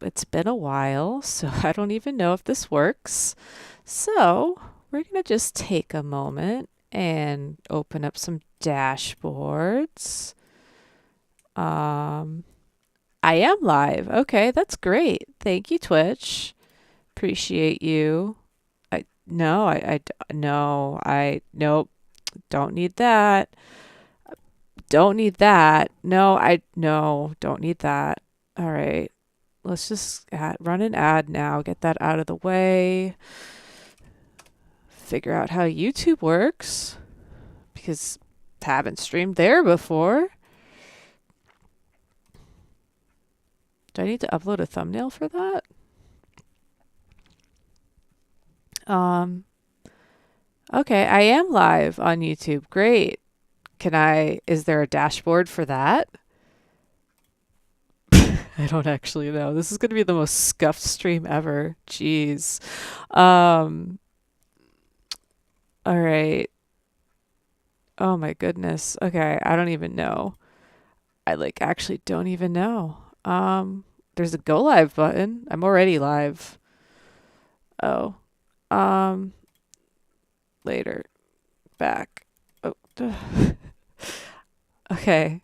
It's been a while, so I don't even know if this works. So we're gonna just take a moment and open up some dashboards. Um, I am live. Okay, that's great. Thank you, Twitch. Appreciate you. No, nope. Don't need that. Don't need that. No, don't need that. All right. Let's just run an ad now. Get that out of the way. Figure out how YouTube works because haven't streamed there before. Do I need to upload a thumbnail for that? Um, okay, I am live on YouTube. Great. Is there a dashboard for that? I don't actually know. This is going to be the most scuffed stream ever. Jeez. Um, all right. Oh my goodness. Okay, I don't even know. I actually don't even know. There's a go live button. I'm already live. Oh. Um, Later. Back. Oh. Okay.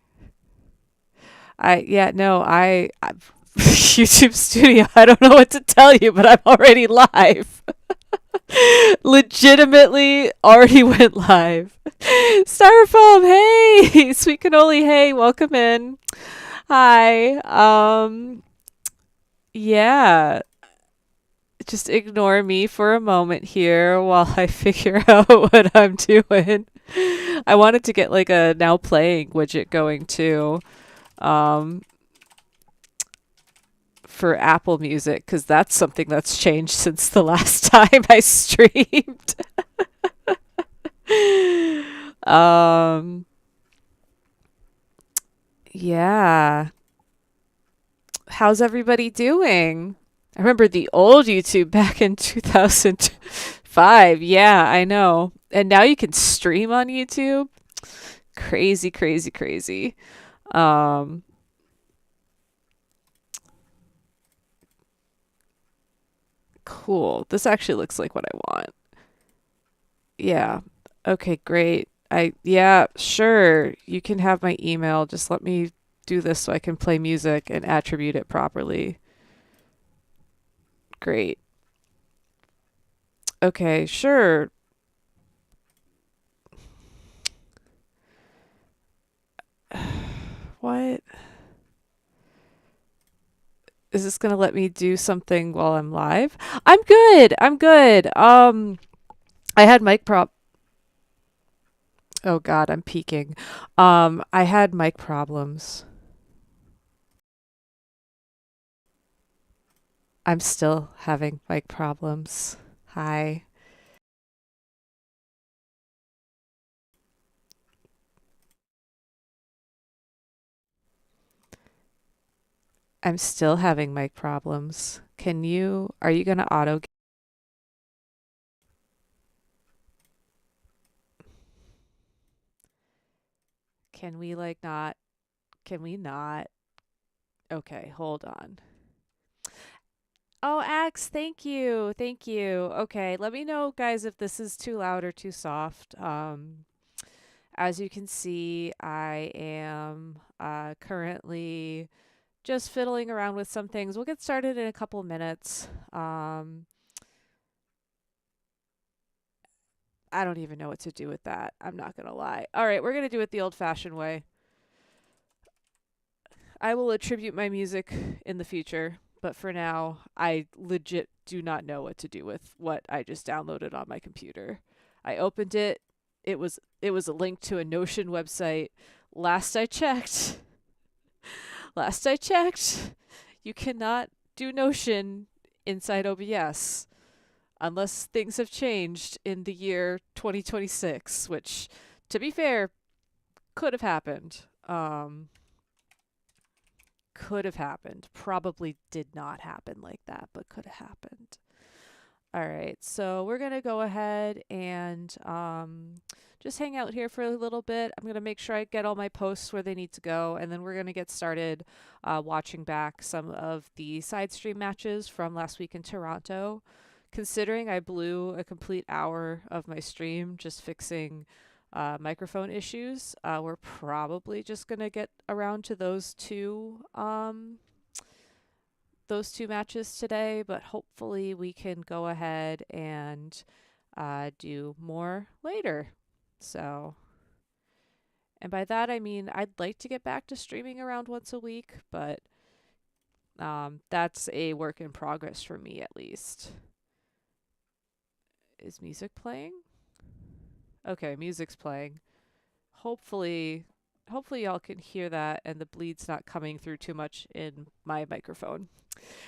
I YouTube Studio. I don't know what to tell you, but I'm already live. Legitimately already went live. Styrofoam, hey, sweet cannoli, hey, welcome in. Hi. Yeah, just ignore me for a moment here while I figure out what I'm doing. I wanted to get like a now playing widget going too, um, for Apple Music because that's something that's changed since the last time I streamed. um, yeah. How's everybody doing? I remember the old YouTube back in 2005. Yeah, I know. And now you can stream on YouTube. Crazy, crazy, crazy. Um, cool. This actually looks like what I want. Yeah. Okay, great. Yeah, sure. You can have my email. Just let me do this so I can play music and attribute it properly. Great. Okay, sure. What? Is this gonna let me do something while I'm live? I'm good. I'm good. I had mic prop. Oh God, I'm peeking. I had mic problems. I'm still having mic problems. Hi. I'm still having mic problems. Are you gonna auto? Can we not? Can we not? Okay, hold on. Oh, Axe, thank you. Thank you. Okay, let me know, guys, if this is too loud or too soft. As you can see, I am currently just fiddling around with some things. We'll get started in a couple minutes. I don't even know what to do with that. I'm not going to lie. All right, we're going to do it the old fashioned way. I will attribute my music in the future, but for now, I legit do not know what to do with what I just downloaded on my computer. I opened it. It was a link to a Notion website. Last I checked, last I checked, you cannot do Notion inside OBS unless things have changed in the year 2026, which, to be fair, could have happened. Could have happened. Probably did not happen like that, but could have happened. All right, so we're gonna go ahead and just hang out here for a little bit. I'm gonna make sure I get all my posts where they need to go, and then we're gonna get started watching back some of the side stream matches from last week in Toronto. Considering I blew a complete hour of my stream just fixing microphone issues, we're probably just gonna get around to those two matches today, but hopefully we can go ahead and do more later. So, and by that I mean I'd like to get back to streaming around once a week, but that's a work in progress for me at least. Is music playing? Okay, music's playing. Hopefully, hopefully y'all can hear that and the bleed's not coming through too much in my microphone,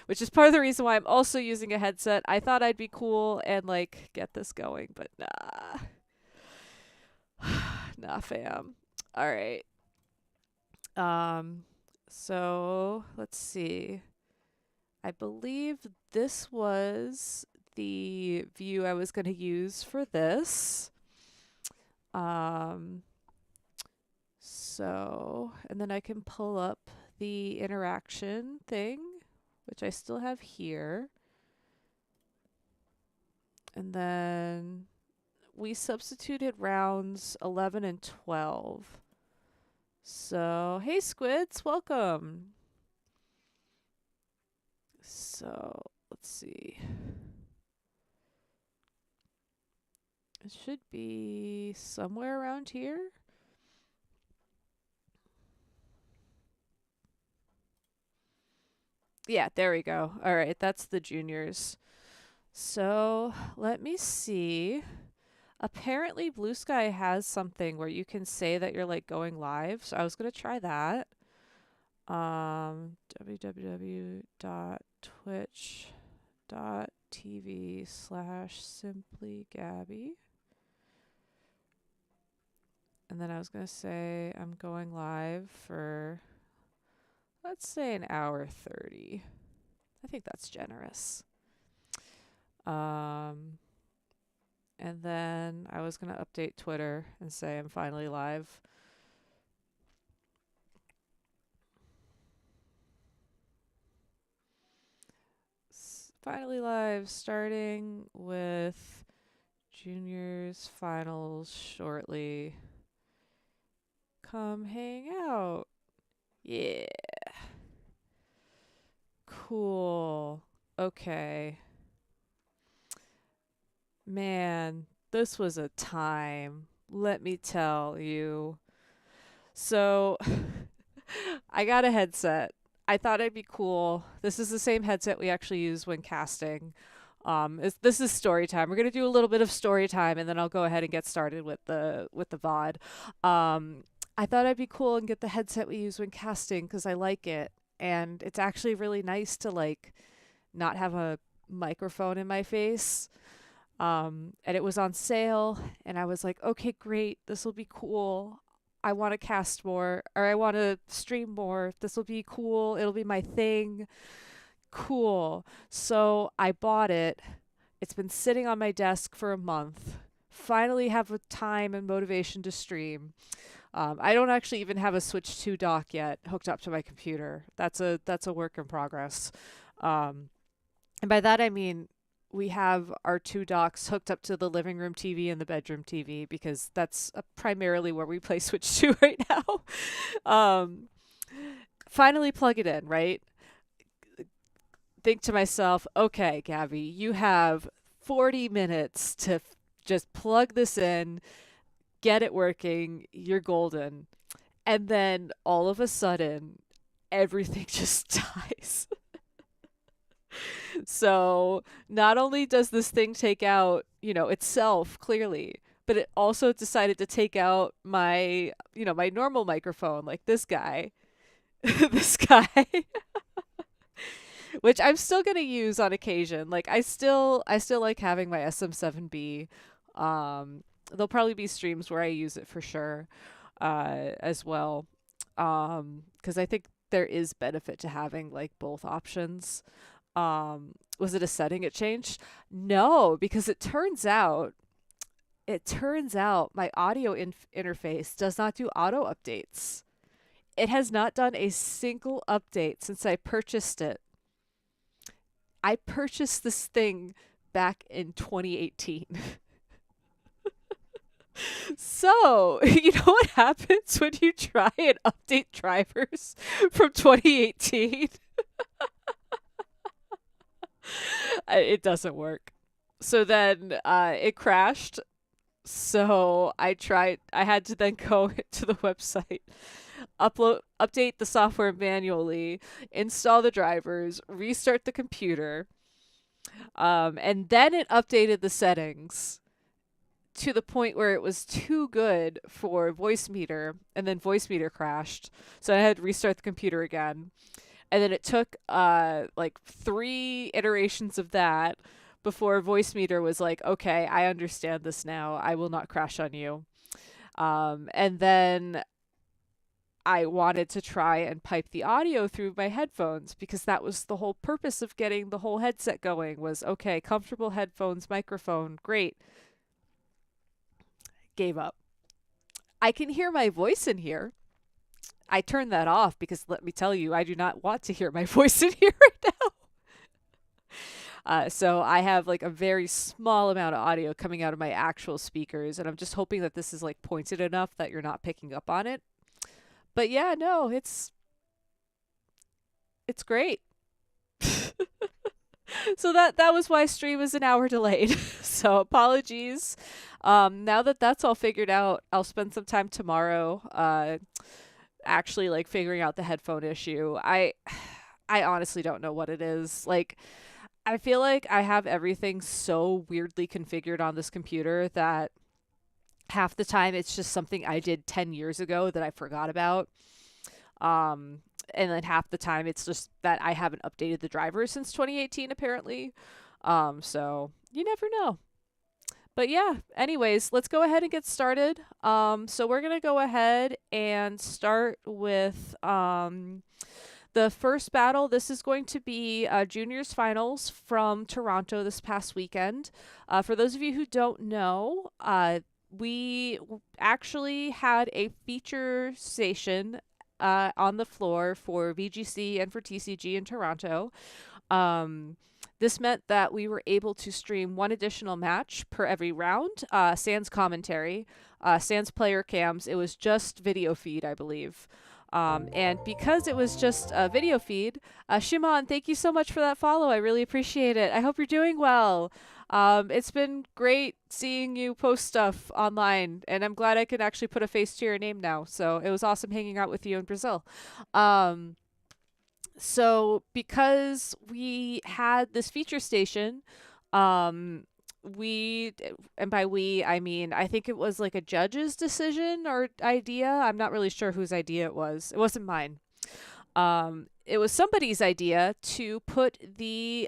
which is part of the reason why I'm also using a headset. I thought I'd be cool and like get this going, but nah. Nah, fam. All right. So let's see. I believe this was the view I was going to use for this. So, and then I can pull up the interaction thing, which I still have here. And then we substituted rounds 11 and 12. So, hey squids, welcome. So, let's see. It should be somewhere around here. Yeah, there we go. All right, that's the juniors. So, let me see. Apparently Blue Sky has something where you can say that you're like going live. So I was going to try that. www.twitch.tv/simplygabby. And then I was going to say I'm going live for, let's say, an hour 30. I think that's generous. And then I was going to update Twitter and say I'm finally live. Finally live, starting with juniors finals shortly. Come hang out. Yeah. Cool. Okay. Man, this was a time. Let me tell you. So, I got a headset. I thought it'd be cool. This is the same headset we actually use when casting. This is story time. We're gonna do a little bit of story time, and then I'll go ahead and get started with the VOD. I thought I'd be cool and get the headset we use when casting because I like it, and it's actually really nice to like not have a microphone in my face. And it was on sale, and I was like, okay, great, this will be cool. I want to cast more, or I want to stream more. This will be cool. It'll be my thing. Cool. So I bought it. It's been sitting on my desk for a month. Finally have a time and motivation to stream. I don't actually even have a Switch 2 dock yet hooked up to my computer. That's a work in progress. And by that I mean we have our two docks hooked up to the living room TV and the bedroom TV because that's primarily where we play Switch 2 right now. Finally plug it in, right? Think to myself, okay, Gabby, you have 40 minutes to just plug this in, get it working, you're golden. And then all of a sudden, everything just dies. So not only does this thing take out, itself clearly, but it also decided to take out my, my normal microphone, like this guy, this guy, which I'm still going to use on occasion. Like I still like having my SM7B. There'll probably be streams where I use it for sure, as well. 'Cause I think there is benefit to having like both options. Was it a setting it changed? No, because it turns out my audio interface does not do auto updates. It has not done a single update since I purchased it. I purchased this thing back in 2018. So, you know what happens when you try and update drivers from 2018? It doesn't work. So then it crashed. So I had to then go to the website, update the software manually, install the drivers, restart the computer, and then it updated the settings to the point where it was too good for Voicemeeter, and then Voicemeeter crashed. So I had to restart the computer again. And then it took like 3 iterations of that before Voicemeeter was like, okay, I understand this now. I will not crash on you. And then I wanted to try and pipe the audio through my headphones because that was the whole purpose of getting the whole headset going was, okay, comfortable headphones, microphone, great. Gave up. I can hear my voice in here. I turned that off because let me tell you, I do not want to hear my voice in here right now. So I have like a very small amount of audio coming out of my actual speakers, and I'm just hoping that this is like pointed enough that you're not picking up on it. But yeah, no, it's great. So that was why stream is an hour delayed. So apologies. Now that that's all figured out, I'll spend some time tomorrow actually like figuring out the headphone issue. I honestly don't know what it is. Like I feel like I have everything so weirdly configured on this computer that half the time it's just something I did 10 years ago that I forgot about. Um, and then half the time it's just that I haven't updated the driver since 2018 apparently. So you never know. But yeah, anyways, let's go ahead and get started. So we're going to go ahead and start with the first battle. This is going to be juniors finals from Toronto this past weekend. For those of you who don't know, we actually had a feature station on the floor for VGC and for TCG in Toronto. This meant that we were able to stream one additional match per every round, sans commentary, sans player cams. It was just video feed, I believe. And because it was just a video feed, Shimon, thank you so much for that follow. I really appreciate it. I hope you're doing well. It's been great seeing you post stuff online, and I'm glad I could actually put a face to your name now. So it was awesome hanging out with you in Brazil. So because we had this feature station, we, and by we, I mean, I think it was like a judge's decision or idea. I'm not really sure whose idea it was. It wasn't mine. It was somebody's idea to put the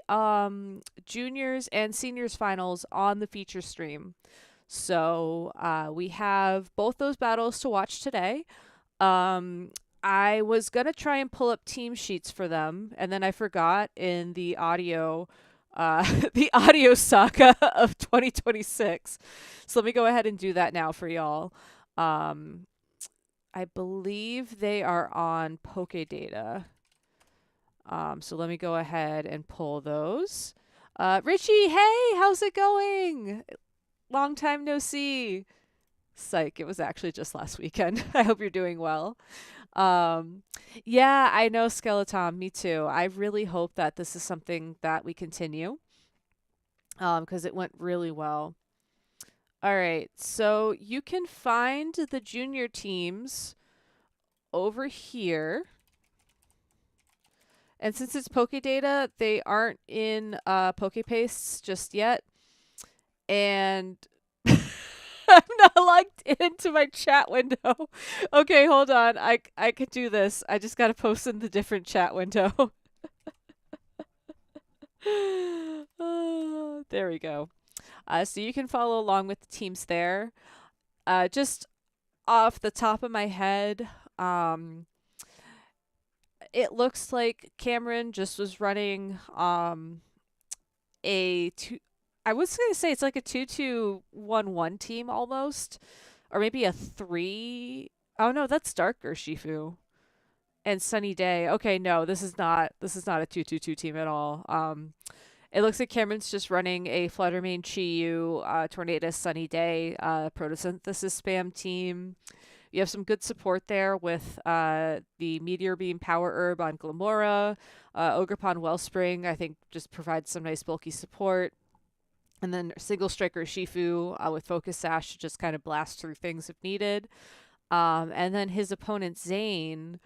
juniors and seniors finals on the feature stream. So we have both those battles to watch today. I was going to try and pull up team sheets for them, and then I forgot in the audio the audio saga of 2026. So let me go ahead and do that now for y'all. I believe they are on Pokedata. So let me go ahead and pull those. Richie, hey, how's it going? Long time no see. Psych, it was actually just last weekend. I hope you're doing well. Yeah, I know, Skeleton, me too. I really hope that this is something that we continue, because it went really well. All right, so you can find the junior teams over here. And since it's Pokedata, they aren't in Pokepastes just yet. And I'm not logged into my chat window. Okay, hold on. I could do this. I just gotta post in the different chat window. There we go. So you can follow along with the teams there. Just off the top of my head, it looks like Cameron just was running a two. I was gonna say it's like a 2-2-1-1 team almost, or maybe a three. Oh no, that's Darker Shifu and Sunny Day. Okay, no, this is not a 2-2-2 team at all. It looks like Cameron's just running a Fluttermane Chi-Yu, Tornadus Sunny Day, Photosynthesis spam team. You have some good support there with the Meteor Beam Power Herb on Glamora. Ogerpon Wellspring, I think, just provides some nice bulky support. And then Single Striker Shifu with Focus Sash to just kind of blast through things if needed. And then his opponent, Zane,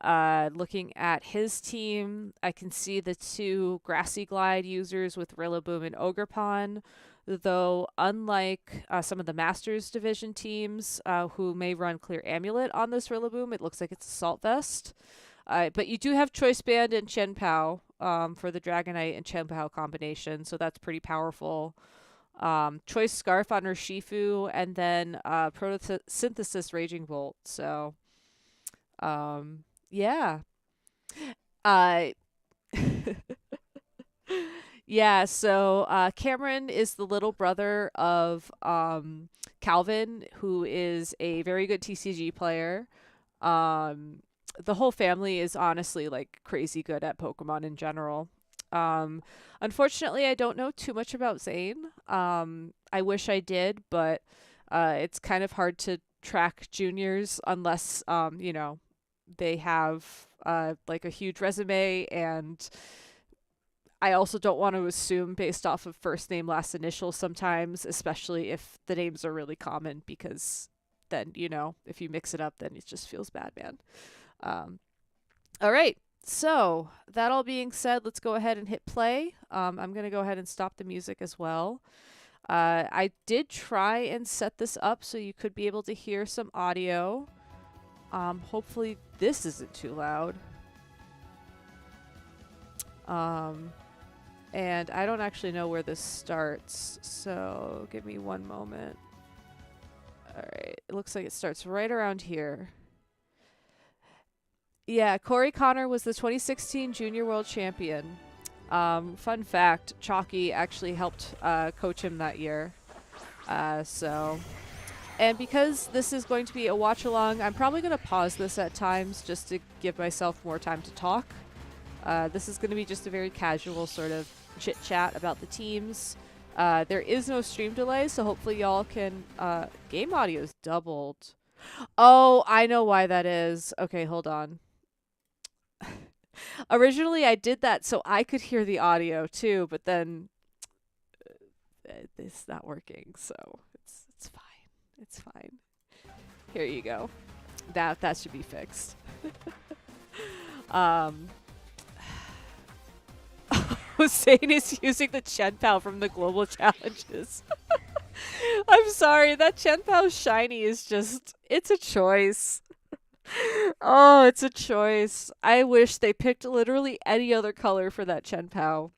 looking at his team, I can see the two Grassy Glide users with Rillaboom and Ogerpon. Though, unlike some of the Masters Division teams who may run Clear Amulet on this Rillaboom, it looks like it's Assault Vest. But you do have Choice Band and Chien-Pao for the Dragonite and Chien-Pao combination, so that's pretty powerful. Choice Scarf on Urshifu, and then Photosynthesis Raging Bolt. So, yeah. Uh, Yeah, so Cameron is the little brother of Calvin, who is a very good TCG player. Um, the whole family is honestly like crazy good at Pokemon in general. Um, Unfortunately, I don't know too much about Zane. I wish I did, but it's kind of hard to track juniors unless they have like a huge resume, and I also don't want to assume based off of first name, last initial sometimes, especially if the names are really common, because then, if you mix it up, then it just feels bad, man. All right. So, that all being said, let's go ahead and hit play. I'm going to go ahead and stop the music as well. I did try and set this up so you could be able to hear some audio. Hopefully this isn't too loud. And I don't actually know where this starts, so give me one moment. Alright, it looks like it starts right around here. Yeah, Corey Connor was the 2016 Junior World Champion. Fun fact, Chalky actually helped coach him that year. And because this is going to be a watch-along, I'm probably going to pause this at times just to give myself more time to talk. This is going to be just a very casual sort of chit-chat about the teams. There is no stream delay, so hopefully y'all can... game audio's doubled. Oh, I know why that is. Okay, hold on. Originally, I did that so I could hear the audio too, but then it's not working, so it's fine. It's fine. Here you go. That should be fixed. Hussein is using the Chien-Pao from the global challenges. I'm sorry, that Chien-Pao shiny is just, it's a choice. Oh, it's a choice. I wish they picked literally any other color for that Chien-Pao.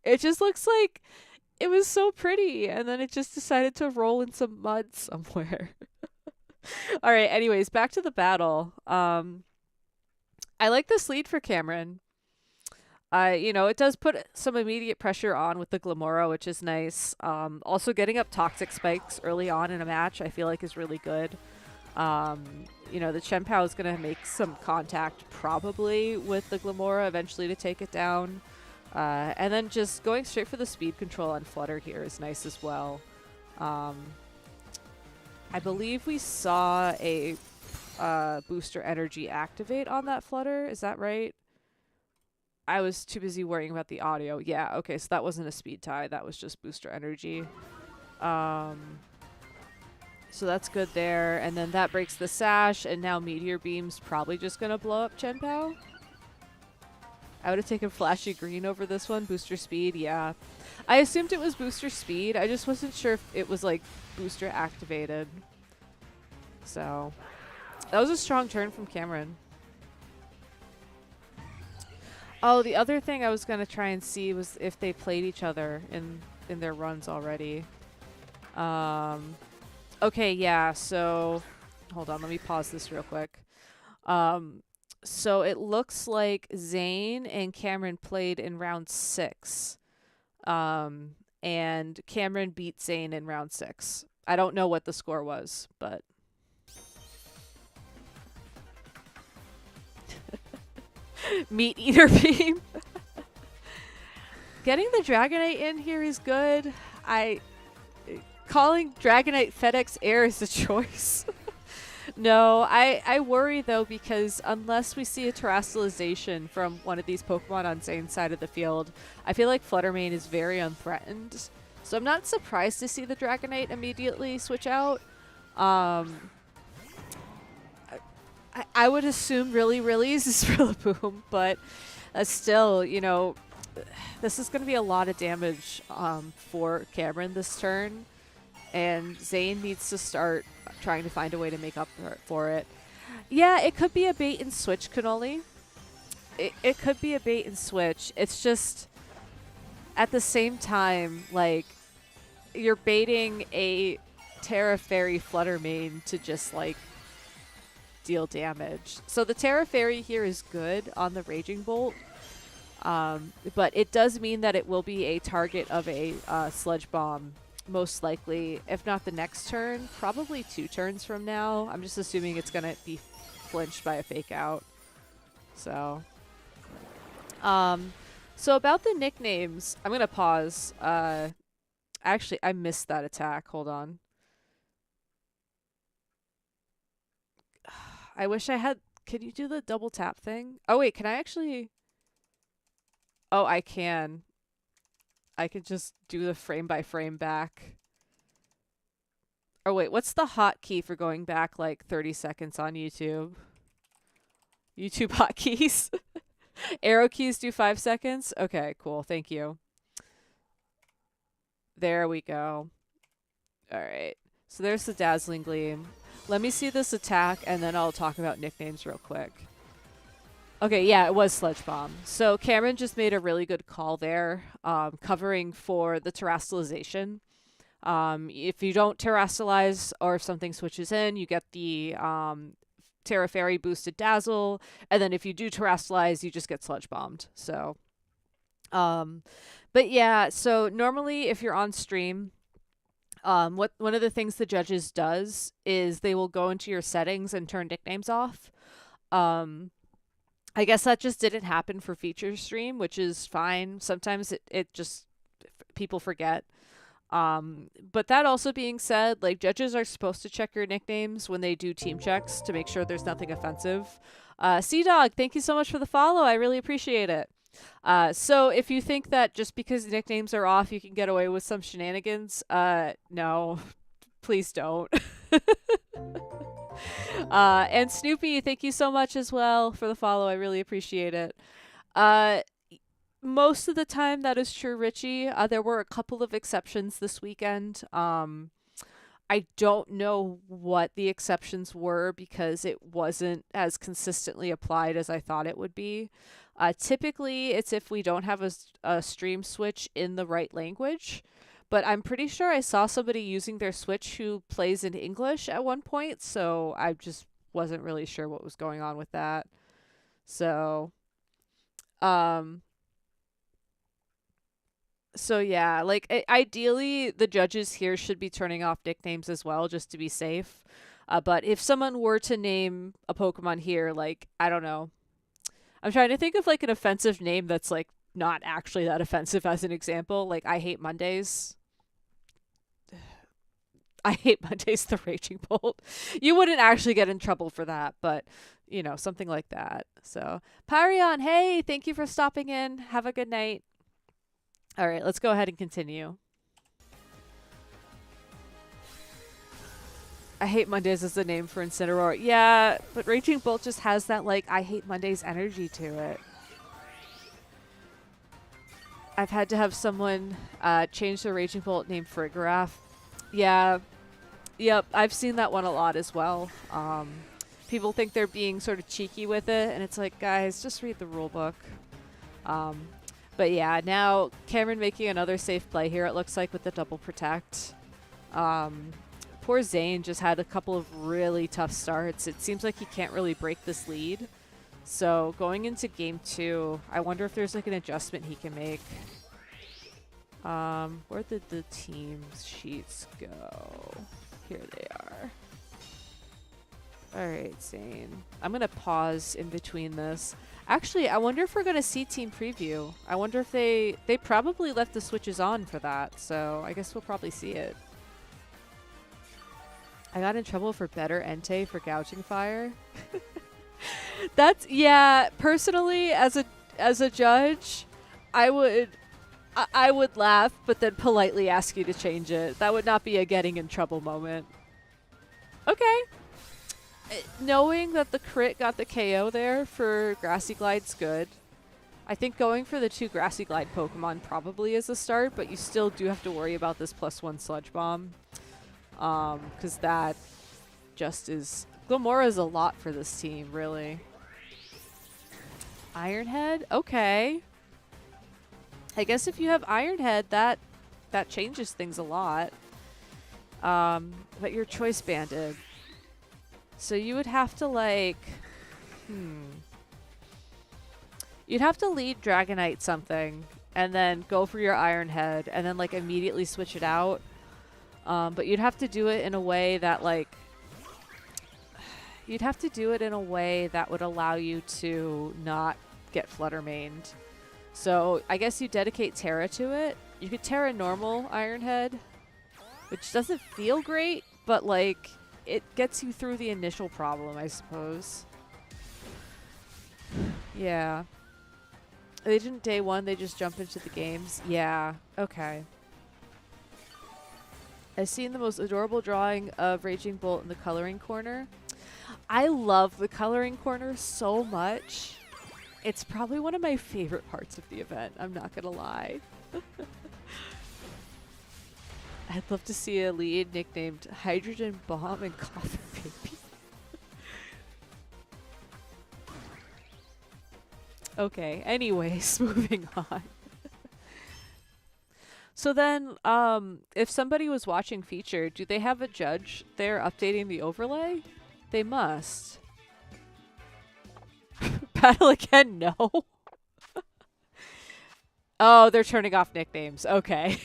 It just looks like it was so pretty, and then it just decided to roll in some mud somewhere. Alright, anyways, back to the battle. I like this lead for Cameron. It does put some immediate pressure on with the Glamora, which is nice. Also, getting up Toxic Spikes early on in a match, I feel like is really good. The Chien-Pao is going to make some contact probably with the Glamora eventually to take it down. And then just going straight for the speed control on Flutter here is nice as well. I believe we saw a booster energy activate on that Flutter. Is that right? I was too busy worrying about the audio. Yeah, okay, so that wasn't a speed tie. That was just booster energy. So that's good there. And then that breaks the sash, and now Meteor Beam's probably just going to blow up Chien-Pao. I would have taken Flashy Green over this one. Booster Speed, yeah. I assumed it was Booster Speed. I just wasn't sure if it was, like, booster activated. So, that was a strong turn from Cameron. Oh, the other thing I was going to try and see was if they played each other in their runs already. Okay, yeah, so... Hold on, let me pause this real quick. So it looks like Zane and Cameron played in round 6. Um, and Cameron beat Zane in round 6. I don't know what the score was, but Meat Eater Beam. Getting the Dragonite in here is good. Calling Dragonite FedEx Air is a choice. No, I worry though, because unless we see a terrestrialization from one of these Pokemon on Zane's side of the field, I feel like Fluttermane is very unthreatened. So I'm not surprised to see the Dragonite immediately switch out. I would assume really is Rillaboom, but still, you know, this is going to be a lot of damage for Cameron this turn, and Zane needs to start trying to find a way to make up for it. Yeah, it could be a bait and switch, Cannoli. It could be a bait and switch. It's just, at the same time, like, you're baiting a Terra Fairy Fluttermane to just, like, deal damage. So the Terra Fairy here is good on the Raging Bolt, but it does mean that it will be a target of a Sludge Bomb, most likely, if not the next turn, probably 2 turns from now. I'm just assuming it's going to be flinched by a Fake Out. So about the nicknames, I'm going to pause. Actually, I missed that attack. Hold on. I wish I had... Can you do the double tap thing? Oh, wait, can I actually... Oh, I can. I could just do the frame by frame back. Or wait, what's the hotkey for going back like 30 seconds on YouTube? YouTube hotkeys? Arrow keys do 5 seconds? Okay, cool. Thank you. There we go. Alright. So there's the Dazzling Gleam. Let me see this attack, and then I'll talk about nicknames real quick. Okay, yeah, it was Sludge Bomb. So Cameron just made a really good call there, covering for the terrestrialization. If you don't terrestrialize, or if something switches in, you get the Terra Fairy boosted Dazzle, and then if you do terrestrialize, you just get Sludge Bombed. So, but yeah, so normally if you're on stream, one of the things the judges does is they will go into your settings and turn nicknames off. I guess that just didn't happen for feature stream, which is fine. Sometimes it just, people forget. But that also being said, like, judges are supposed to check your nicknames when they do team checks to make sure there's nothing offensive. Sea-Dog, thank you so much for the follow. I really appreciate it. So if you think that just because nicknames are off, you can get away with some shenanigans, no, please don't. And Snoopy, thank you so much as well for the follow. I really appreciate it. Most of the time that is true, Richie. There were a couple of exceptions this weekend. I don't know what the exceptions were because it wasn't as consistently applied as I thought it would be. Typically, it's if we don't have a stream switch in the right language. But I'm pretty sure I saw somebody using their Switch who plays in English at one point, so I just wasn't really sure what was going on with that. So, so yeah, like, ideally, the judges here should be turning off nicknames as well, just to be safe. But if someone were to name a Pokemon here, like, I don't know. I'm trying to think of, like, an offensive name that's, like, not actually that offensive as an example. Like, I hate Mondays. I hate Mondays the Raging Bolt. You wouldn't actually get in trouble for that, but, you know, something like that. So, Pyrion, hey, thank you for stopping in. Have a good night. All right, let's go ahead and continue. I hate Mondays as the name for Incineroar. Yeah, but Raging Bolt just has that, like, I hate Mondays energy to it. I've had to have someone change their Raging Bolt name for Farigiraf. Yeah. Yep, I've seen that one a lot as well. People think they're being sort of cheeky with it, and it's like, guys, just read the rule book. But yeah, now Cameron making another safe play here, it looks like, with the double protect. Poor Zane just had a couple of really tough starts. It seems like he can't really break this lead. So going into game 2, I wonder if there's like an adjustment he can make. Where did the team sheets go? Here they are. Alright, Zane. I'm gonna pause in between this. Actually, I wonder if we're gonna see team preview. I wonder if they probably left the switches on for that, so I guess we'll probably see it. I got in trouble for better Entei for gouging fire. That's, yeah, personally, as a judge, I would laugh, but then politely ask you to change it. That would not be a getting in trouble moment. Okay. Knowing that the crit got the KO there for Grassy Glide's good. I think going for the 2 Grassy Glide Pokemon probably is a start, but you still do have to worry about this +1 Sludge Bomb. Because that just is... Glimeora's a lot for this team, really. Iron Head? Okay. I guess if you have Iron Head, that changes things a lot. But you're Choice Banded. So you would have to, like... You'd have to lead Dragonite something, and then go for your Iron Head, and then, like, immediately switch it out. But you'd have to do it in a way that, like... You'd have to do it in a way that would allow you to not get Flutter Mained. So I guess you dedicate Terra to it. You could Terra normal Iron Head, which doesn't feel great, but, like, it gets you through the initial problem, I suppose. Yeah. They didn't day 1, they just jump into the games. Yeah, okay. I've seen the most adorable drawing of Raging Bolt in the coloring corner. I love the coloring corner so much. It's probably one of my favorite parts of the event, I'm not gonna lie. I'd love to see a lead nicknamed Hydrogen Bomb and Coffee Baby. Okay, anyways, moving on. So then, if somebody was watching Feature, do they have a judge there updating the overlay? They must. Battle again? No. Oh, they're turning off nicknames. Okay.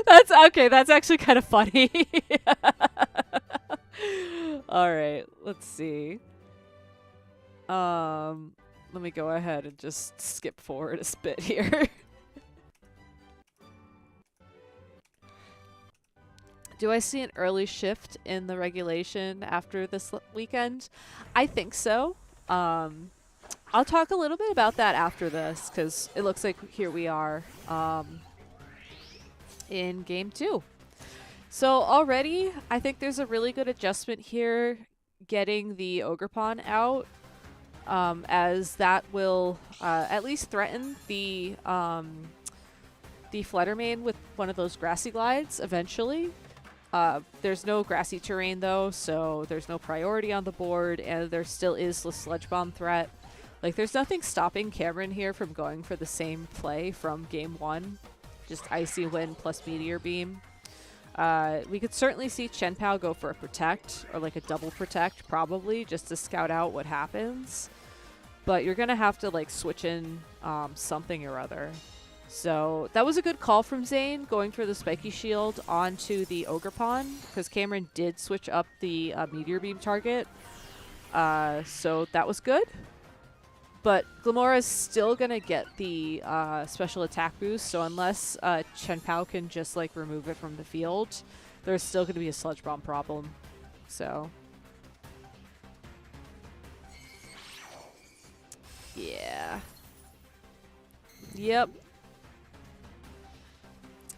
That's okay. That's actually kind of funny. All right. Let's see. Let me go ahead and just skip forward a bit here. Do I see an early shift in the regulation after this weekend? I think so. I'll talk a little bit about that after this, because it looks like here we are in game 2. So already, I think there's a really good adjustment here getting the Ogerpon out, as that will at least threaten the Flutter Mane with one of those Grassy Glides eventually. There's no grassy terrain though, so there's no priority on the board, and there still is the Sludge Bomb threat. Like, there's nothing stopping Cameron here from going for the same play from game 1. Just Icy Wind plus Meteor Beam. We could certainly see Chien-Pao go for a Protect, or like a double Protect, probably, just to scout out what happens. But you're gonna have to, like, switch in something or other. So that was a good call from Zane, going for the Spiky Shield onto the Ogerpon, because Cameron did switch up the Meteor Beam target. So that was good. But Glimeora is still going to get the special attack boost, so unless Chien-Pao can just, like, remove it from the field, there's still going to be a Sludge Bomb problem. So... yeah. Yep.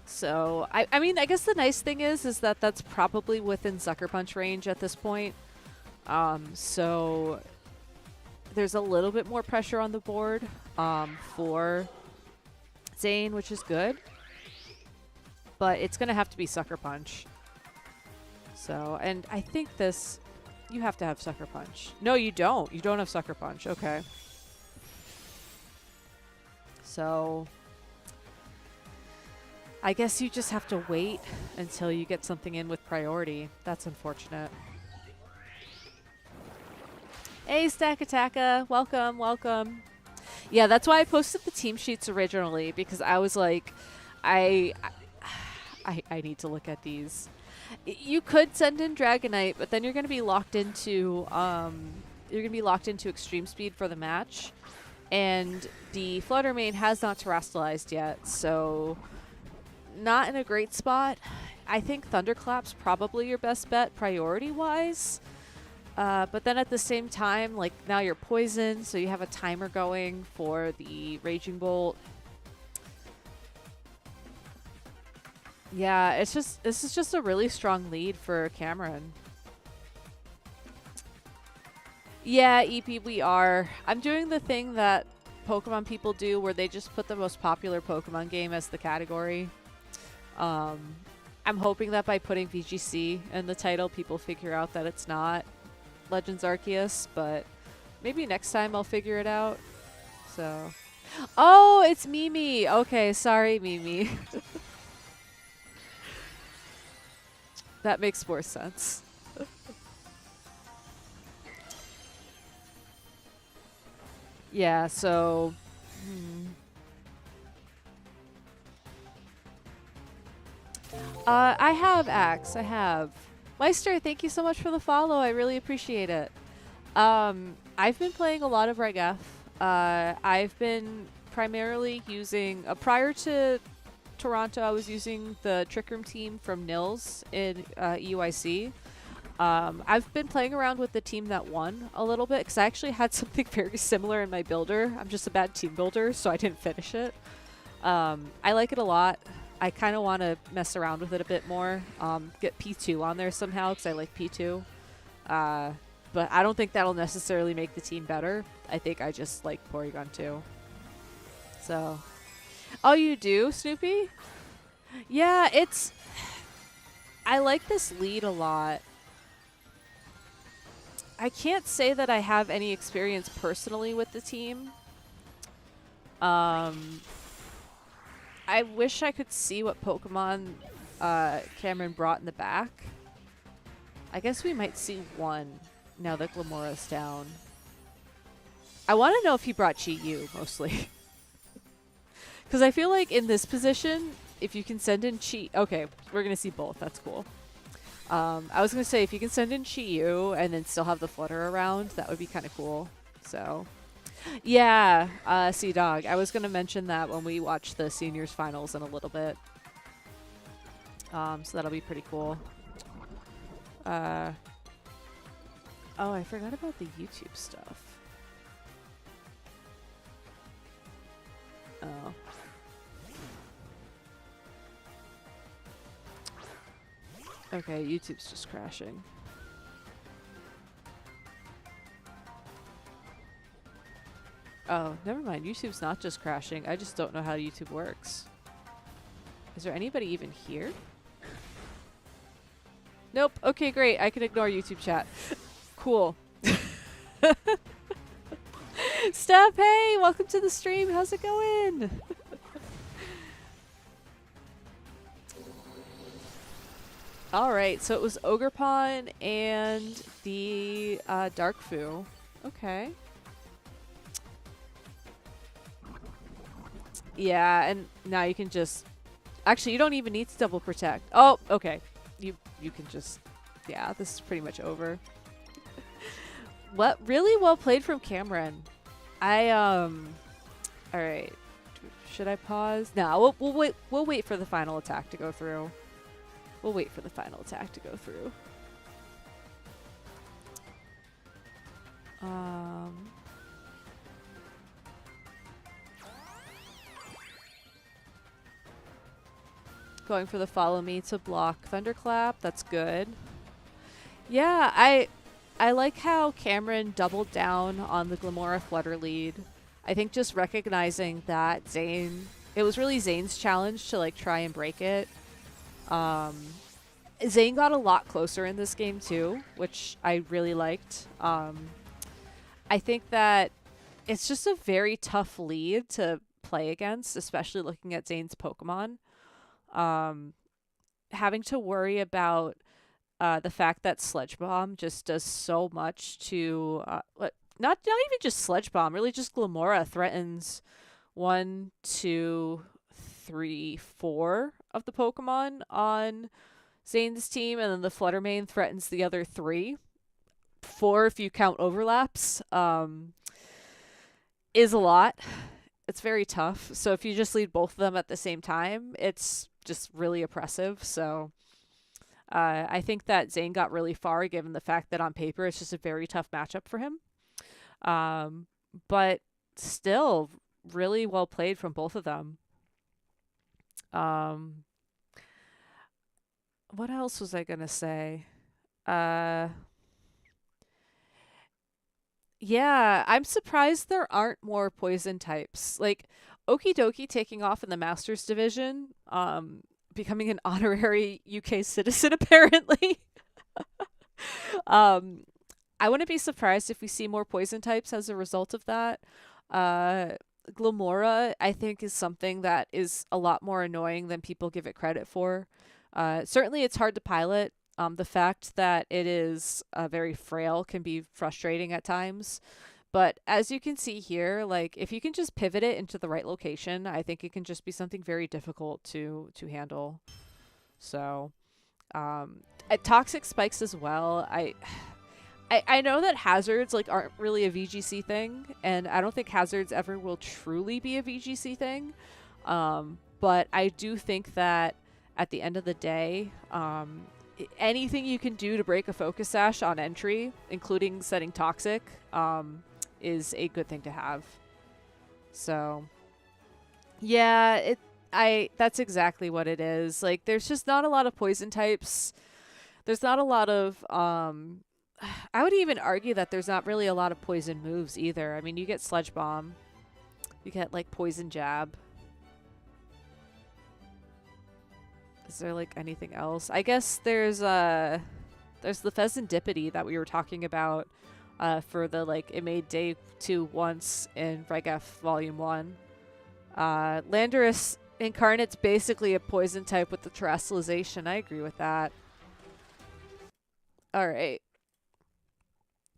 So, I mean, I guess the nice thing is that that's probably within Sucker Punch range at this point. So there's a little bit more pressure on the board for Zane, which is good. But it's going to have to be Sucker Punch. So, and I think this... you have to have Sucker Punch. No, you don't. You don't have Sucker Punch. Okay. So... I guess you just have to wait until you get something in with priority. That's unfortunate. Hey, Stack Attacka. Welcome, welcome. Yeah, that's why I posted the team sheets originally because I was like, I, I need to look at these. You could send in Dragonite, but then you're going to be locked into you're going to be locked into extreme speed for the match, and the Flutter Mane has not terrestrialized yet, so not in a great spot. I think Thunderclap's probably your best bet priority wise. But then at the same time, like now you're poisoned, so you have a timer going for the Raging Bolt. Yeah, this is just a really strong lead for Cameron. Yeah, EP, we are. I'm doing the thing that Pokemon people do where they just put the most popular Pokemon game as the category. Um, I'm hoping that by putting VGC in the title, people figure out that it's not Legends Arceus, but maybe next time I'll figure it out. So, oh, it's Mimi. Okay, sorry, Mimi. That makes more sense. Yeah, so I have Axe. I have. Meister, thank you so much for the follow. I really appreciate it. I've been playing a lot of Reg F. I've been primarily using, prior to Toronto, I was using the Trick Room team from Nils in EUIC. I've been playing around with the team that won a little bit because I actually had something very similar in my builder. I'm just a bad team builder, so I didn't finish it. I like it a lot. I kind of want to mess around with it a bit more. Get P2 on there somehow because I like P2. But I don't think that'll necessarily make the team better. I think I just like Porygon 2. So, oh, you do, Snoopy? Yeah, it's... I like this lead a lot. I can't say that I have any experience personally with the team. I wish I could see what Pokemon Cameron brought in the back. I guess we might see one now that Glamoura's down. I want to know if he brought Chi-Yu, mostly. Because I feel like in this position, if you can send in Chi... Okay, we're going to see both. That's cool. I was going to say, if you can send in Chi-Yu and then still have the Flutter around, that would be kind of cool. So... Yeah, Sea Dog. I was going to mention that when we watch the seniors finals in a little bit. So that'll be pretty cool. Oh, I forgot about the YouTube stuff. Oh. Okay, YouTube's just crashing. Oh, never mind. YouTube's not just crashing. I just don't know how YouTube works. Is there anybody even here? Nope. Okay, great. I can ignore YouTube chat. Cool. Steph, hey! Welcome to the stream. How's it going? Alright, so it was Ogerpon and the Darkfu. Okay. Yeah, and now you can just... Actually, you don't even need to double protect. Oh, okay. You can just... Yeah, this is pretty much over. What? Really well played from Cameron. Alright. Should I pause? No, we'll wait for the final attack to go through. We'll wait for the final attack to go through. Going for the follow me to block Thunderclap. That's good. Yeah, I like how Cameron doubled down on the Glamora Flutter lead. I think just recognizing that Zane... It was really Zane's challenge to like try and break it. Zane got a lot closer in this game too, which I really liked. I think that it's just a very tough lead to play against, especially looking at Zane's Pokemon. Having to worry about The fact that Sledge Bomb just does so much to not even just Sledge Bomb, really just Glamora threatens one, two, three, four of the Pokemon on Zane's team, and then the Fluttermane threatens the other three. Four if you count overlaps. Is a lot. It's very tough. So if you just lead both of them at the same time, it's just really oppressive. So I think that Zane got really far given the fact that on paper it's just a very tough matchup for him. Um, but still, really well played from both of them. Um, what else was I gonna say? Uh, yeah, I'm surprised there aren't more poison types. Like Okidoki taking off in the Masters division, becoming an honorary UK citizen apparently. um, I wouldn't be surprised if we see more poison types as a result of that. Uh, Glamora, I think, is something that is a lot more annoying than people give it credit for. Certainly, it's hard to pilot. The fact that it is very frail can be frustrating at times. But as you can see here, like if you can just pivot it into the right location, I think it can just be something very difficult to handle. So, toxic spikes as well. I know that hazards like aren't really a VGC thing, and I don't think hazards ever will truly be a VGC thing. But I do think that at the end of the day, anything you can do to break a focus sash on entry, including setting toxic, is a good thing to have. So yeah, it I that's exactly what it is. Like there's just not a lot of poison types. There's not a lot of I would even argue that there's not really a lot of poison moves either. I mean, you get Sledge Bomb, you get like Poison Jab. Is there like anything else? I guess there's the Pheasantipity that we were talking about for the like it made day 2 once in Regf Volume 1. Landorus Incarnate's basically a poison type with the terrestrialization. I agree with that. All right.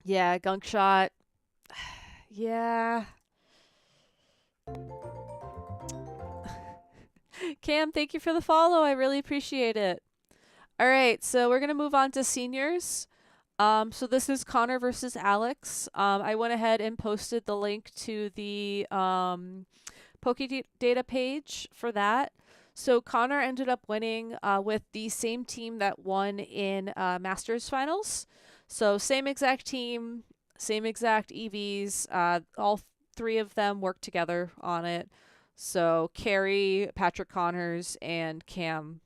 Yeah, Gunk Shot. Yeah. Cam, thank you for the follow. I really appreciate it. All right, so we're going to move on to seniors. So this is Connor versus Alex. I went ahead and posted the link to the Pokedata page for that. So Connor ended up winning with the same team that won in Masters finals. So same exact team, same exact EVs. All three of them worked together on it. So Carrie, Patrick Connors, and Cam,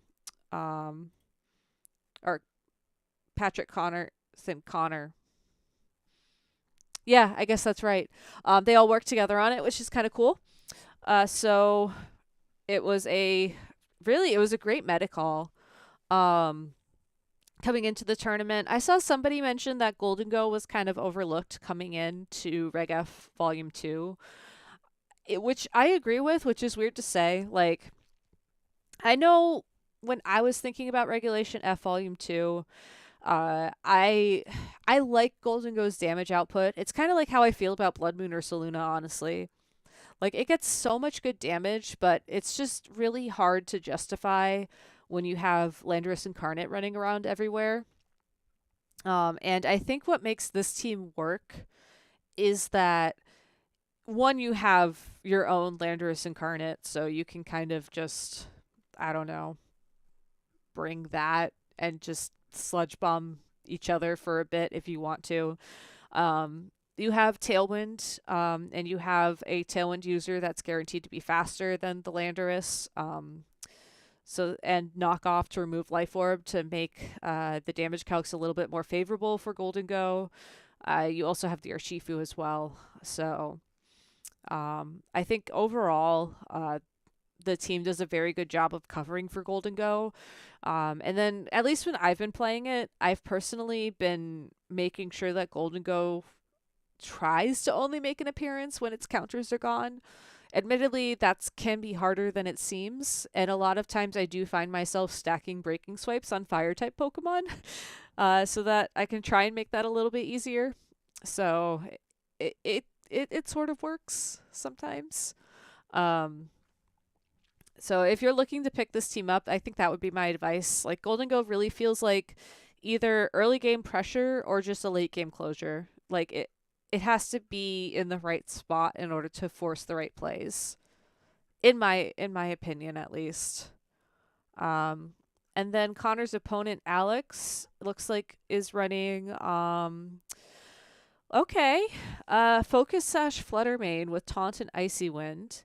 or Patrick Connor, Connor. Yeah, I guess that's right. They all worked together on it, which is kind of cool. So it was a great medical. Coming into the tournament, I saw somebody mention that Gholdengo was kind of overlooked coming into Reg F Volume 2, which I agree with, which is weird to say. Like, I know when I was thinking about Regulation F Volume 2, I like Gholdengo's damage output. It's kind of like how I feel about Blood Moon or Saluna, honestly. Like, it gets so much good damage, but it's just really hard to justify when you have Landorus Incarnate running around everywhere. And I think what makes this team work is that, one, you have your own Landorus Incarnate, so you can kind of just, I don't know, bring that and just sludge bomb each other for a bit if you want to. You have Tailwind, and you have a Tailwind user that's guaranteed to be faster than the Landorus. And knock off to remove Life Orb to make the damage calcs a little bit more favorable for Gholdengo. You also have the Urshifu as well. So I think overall the team does a very good job of covering for Gholdengo. And then at least when I've been playing it, I've personally been making sure that Gholdengo tries to only make an appearance when its counters are gone. Admittedly, that can be harder than it seems, and a lot of times I do find myself stacking breaking swipes on fire type Pokemon, so that I can try and make that a little bit easier. So it sort of works sometimes. Um, so if you're looking to pick this team up, I think that would be my advice. Like Golden Go really feels like either early game pressure or just a late game closure. Like it has to be in the right spot in order to force the right plays. In my opinion at least. Um and then Connor's opponent Alex looks like is running okay. Focus Sash Flutter Mane with Taunt and Icy Wind.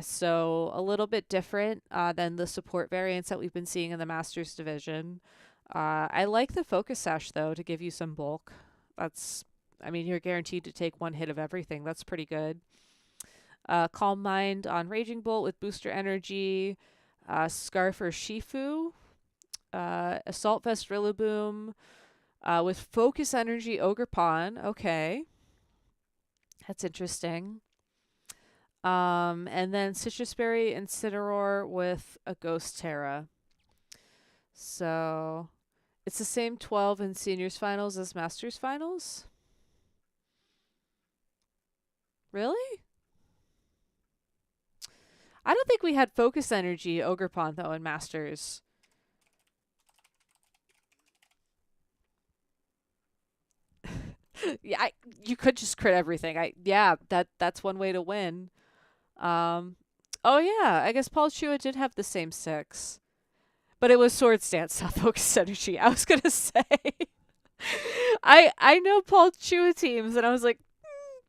So a little bit different than the support variants that we've been seeing in the Masters division. I like the Focus Sash though to give you some bulk. That's, I mean, you're guaranteed to take one hit of everything. That's pretty good. Calm Mind on Raging Bolt with Booster Energy. Scarf or Shifu. Assault Vest Rillaboom with Focus Energy Ogerpon. Okay. That's interesting. And then Citrus Berry Incineroar with a Ghost Terra. So it's the same 12 in seniors finals as masters finals? Really? I don't think we had Focus Energy Ogerpon though in masters. Yeah, you could just crit everything. That's one way to win. Um, oh yeah, I guess Paul Chua did have the same 6. But it was Swords Dance, not Focus Energy. I was gonna say, I know Paul Chua teams, and I was like,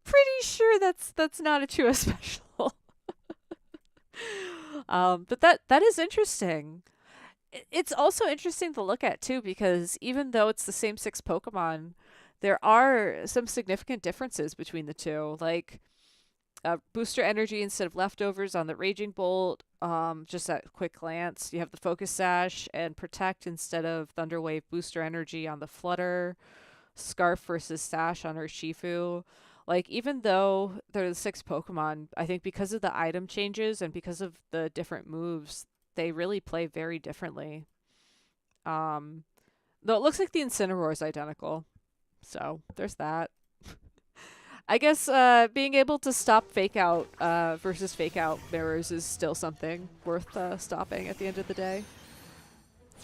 pretty sure that's not a Chua special. But that is interesting. It's also interesting to look at too, because even though it's the same 6 Pokemon, there are some significant differences between the two. Like booster energy instead of leftovers on the Raging Bolt. Just at quick glance, you have the Focus Sash and Protect instead of Thunder Wave booster energy on the Flutter. Scarf versus Sash on Urshifu. Like, even though they're the 6 Pokemon, I think because of the item changes and because of the different moves, they really play very differently. Um, though it looks like the Incineroar is identical. So, there's that. I guess being able to stop fake out versus fake out mirrors is still something worth stopping at the end of the day.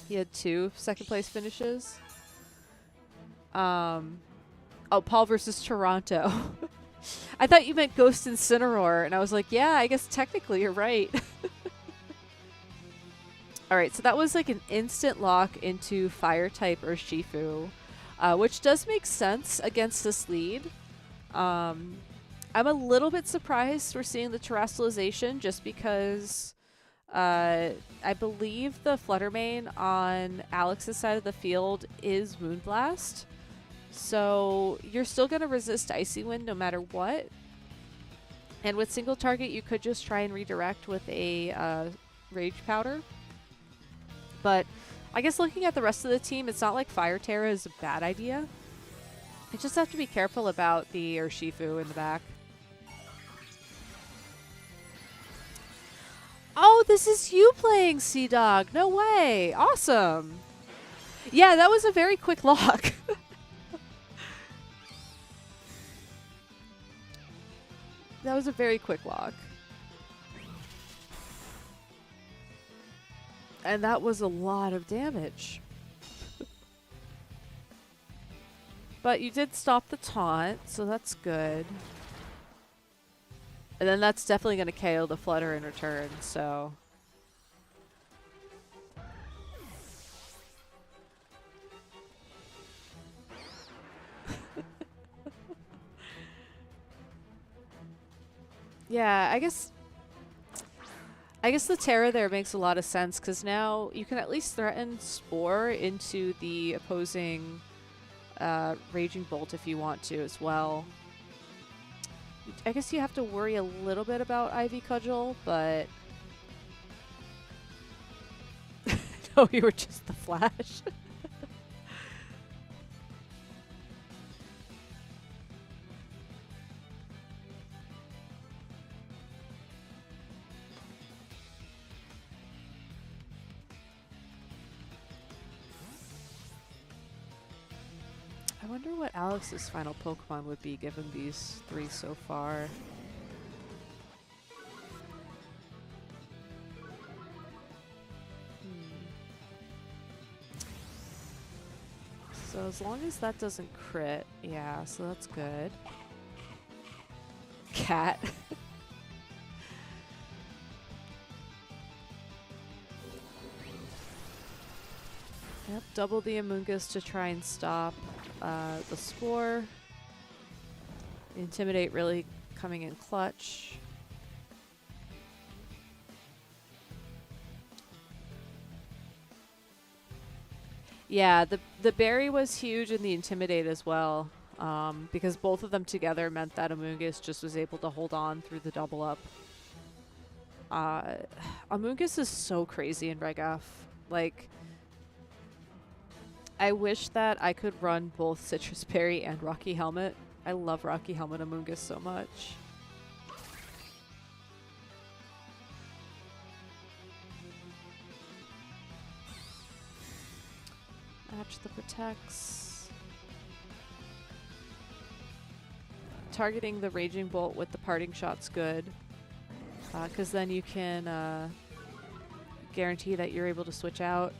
He had 2 second place finishes. Paul versus Toronto. I thought you meant Ghost Incineroar, and I was like, yeah, I guess technically you're right. Alright, so that was like an instant lock into Fire type Urshifu, which does make sense against this lead. I'm a little bit surprised we're seeing the Terrestrialization just because I believe the Flutter Mane on Alex's side of the field is Moonblast. So you're still going to resist Icy Wind no matter what. And with single target, you could just try and redirect with a Rage Powder. But I guess looking at the rest of the team, it's not like Fire Terra is a bad idea. You just have to be careful about the Urshifu in the back. Oh, this is you playing Sea-Dog. No way. Awesome. Yeah, that was a very quick lock. That was a very quick lock. And that was a lot of damage. But you did stop the taunt, so that's good. And then that's definitely going to KO the Flutter in return, so... Yeah, I guess the Terra there makes a lot of sense, because now you can at least threaten Spore into the opposing Raging Bolt if you want to as well. I guess you have to worry a little bit about Ivy Cudgel, but... No, you were just the Flash. wonder what Alex's final Pokemon would be given these three so far. So as long as that doesn't crit, yeah, so that's good. Cat. Yep, double the Amoonguss to try and stop the Spore. Intimidate really coming in clutch. Yeah, the Berry was huge and the Intimidate as well, because both of them together meant that Amoonguss just was able to hold on through the double up. Amoonguss is so crazy in Reg F. Like, I wish that I could run both Citrus Berry and Rocky Helmet. I love Rocky Helmet Amoonguss so much. Match the protects. Targeting the Raging Bolt with the Parting Shot's good, because then you can guarantee that you're able to switch out,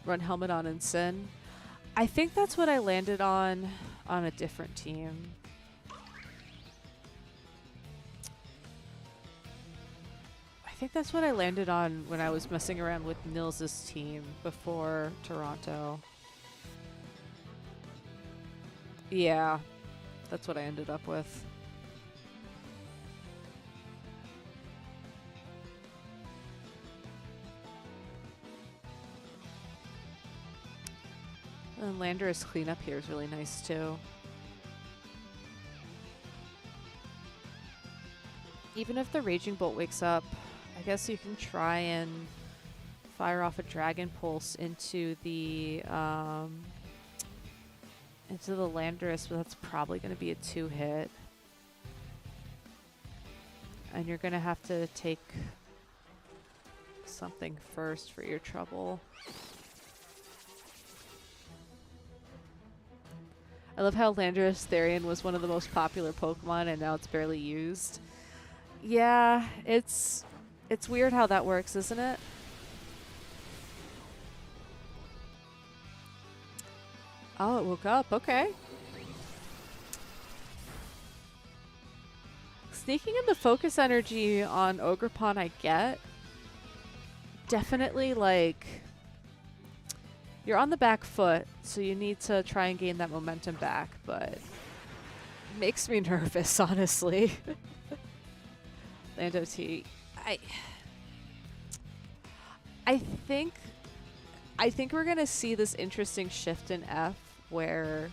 run Helmet on Incin. I think that's what I landed on a different team. I think that's what I landed on when I was messing around with Nils's team before Toronto. Yeah, that's what I ended up with. And Landorus cleanup here is really nice too. Even if the Raging Bolt wakes up, I guess you can try and fire off a Dragon Pulse into the Landorus, but that's probably going to be a 2-hit. And you're going to have to take something first for your trouble. I love how Landorus Therian was one of the most popular Pokemon and now it's barely used. Yeah, it's weird how that works, isn't it? Oh, it woke up. Okay. Sneaking in the focus energy on Ogerpon I get. Definitely, like, you're on the back foot, so you need to try and gain that momentum back, but makes me nervous, honestly. Lando T. I think we're gonna see this interesting shift in F where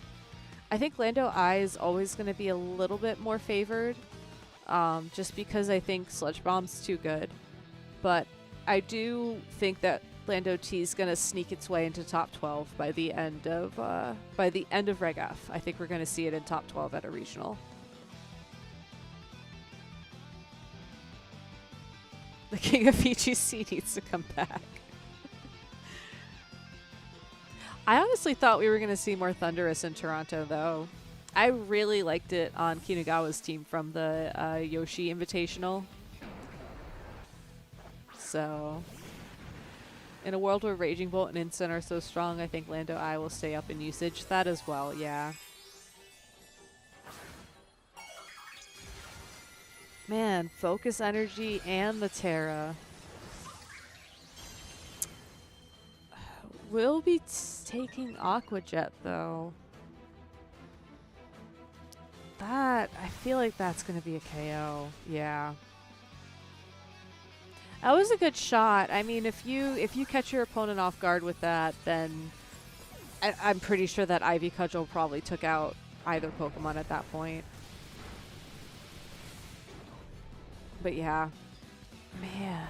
I think Lando I is always gonna be a little bit more favored, just because I think Sludge Bomb's too good. But I do think that Lando T is gonna sneak its way into top 12 by the end of Reg F. I think we're gonna see it in top 12 at a regional. The king of VGC needs to come back. I honestly thought we were going to see more Thundurus in Toronto, though. I really liked it on Kinugawa's team from the Yoshi Invitational. So, in a world where Raging Bolt and Incin are so strong, I think Lando I will stay up in usage. That as well, yeah. Man, Focus Energy and the Terra. We'll be taking Aqua Jet, though. I feel like that's going to be a KO. Yeah. That was a good shot. I mean, if you catch your opponent off guard with that, then I'm pretty sure that Ivy Cudgel probably took out either Pokemon at that point. But yeah. Man.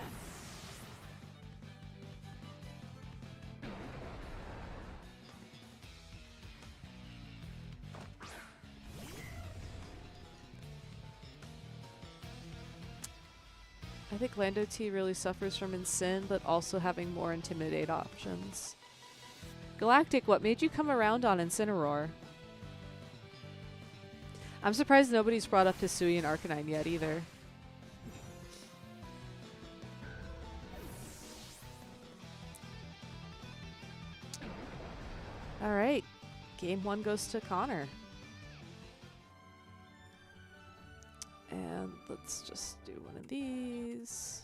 I think Lando T really suffers from Incin, but also having more Intimidate options. Galactic, what made you come around on Incineroar? I'm surprised nobody's brought up Hisuian Arcanine yet either. Alright, game 1 goes to Connor. And let's just do one of these.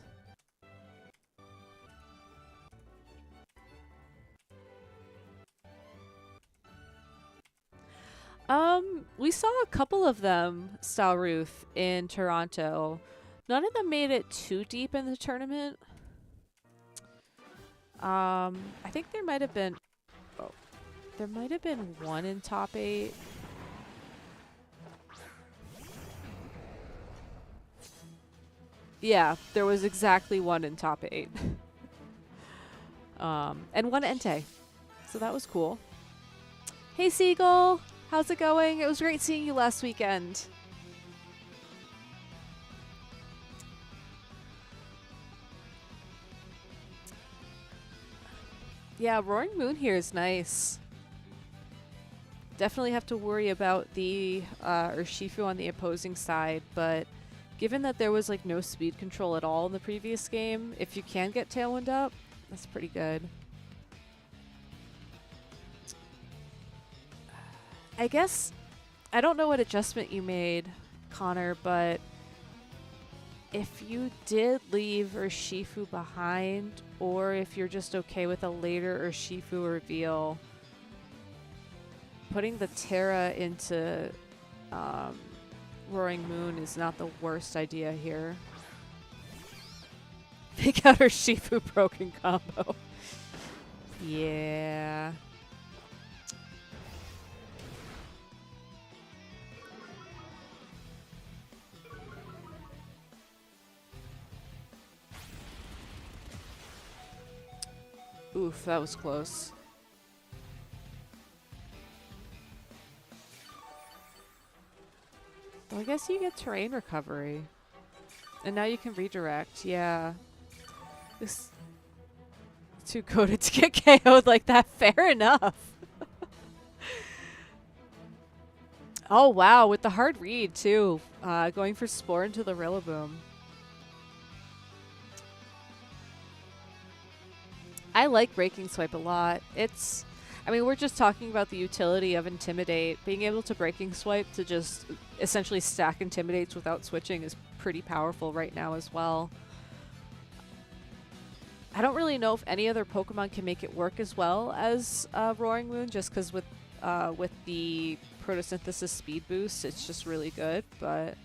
We saw a couple of them, Stalruth, in Toronto. None of them made it too deep in the tournament. I think there might have been... Oh, there might have been one in top 8. Yeah, there was exactly one in top 8. And one Entei. So that was cool. Hey, Seagull! How's it going? It was great seeing you last weekend. Yeah, Roaring Moon here is nice. Definitely have to worry about the Urshifu on the opposing side, but given that there was like no speed control at all in the previous game, if you can get Tailwind up, that's pretty good. I guess, I don't know what adjustment you made, Connor, but if you did leave Urshifu behind, or if you're just okay with a later Urshifu reveal, putting the Terra into Roaring Moon is not the worst idea here. Pick out Urshifu broken combo. Yeah. Oof, that was close. Well, I guess you get terrain recovery. And now you can redirect, yeah. This too coded to get KO'd like that, fair enough. Oh wow, with the hard read too. Going for Spore into the Rillaboom. I like Breaking Swipe a lot. It's, I mean, we're just talking about the utility of Intimidate. Being able to Breaking Swipe to just essentially stack Intimidates without switching is pretty powerful right now as well. I don't really know if any other Pokemon can make it work as well as Roaring Moon, just because with the Photosynthesis speed boost, it's just really good, but...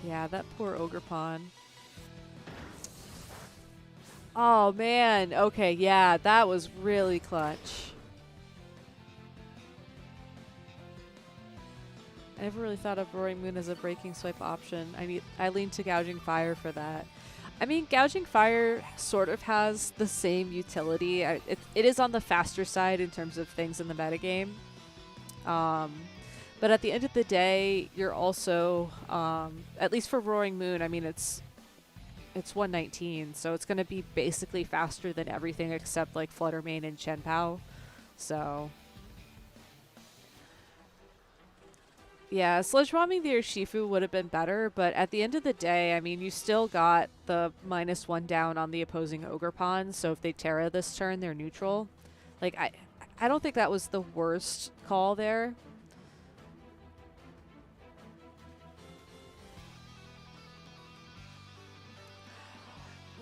Yeah, that poor Ogerpon. Oh man, okay, yeah, that was really clutch. I never really thought of Roaring Moon as a Breaking Swipe option. I lean to Gouging Fire for that. I mean, Gouging Fire sort of has the same utility. It is on the faster side in terms of things in the metagame. But at the end of the day, you're also, at least for Roaring Moon, I mean, it's 119, so it's going to be basically faster than everything except like Flutter Mane and Chien-Pao. So, yeah, Sludge Bombing the Urshifu would have been better, but at the end of the day, I mean, you still got the -1 down on the opposing Ogerpon, so if they Terra this turn, they're neutral. Like, I don't think that was the worst call there.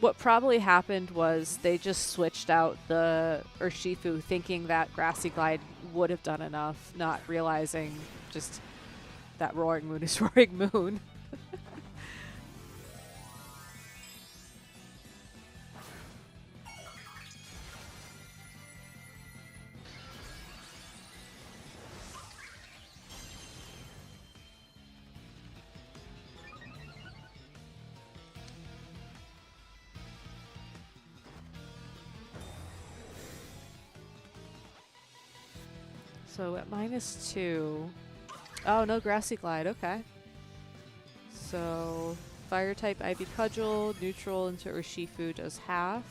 What probably happened was they just switched out the Urshifu thinking that Grassy Glide would have done enough, not realizing just that Roaring Moon is Roaring Moon. So at -2... Oh, no Grassy Glide, okay. So, Fire-type Ivy Cudgel, neutral into Urshifu does half.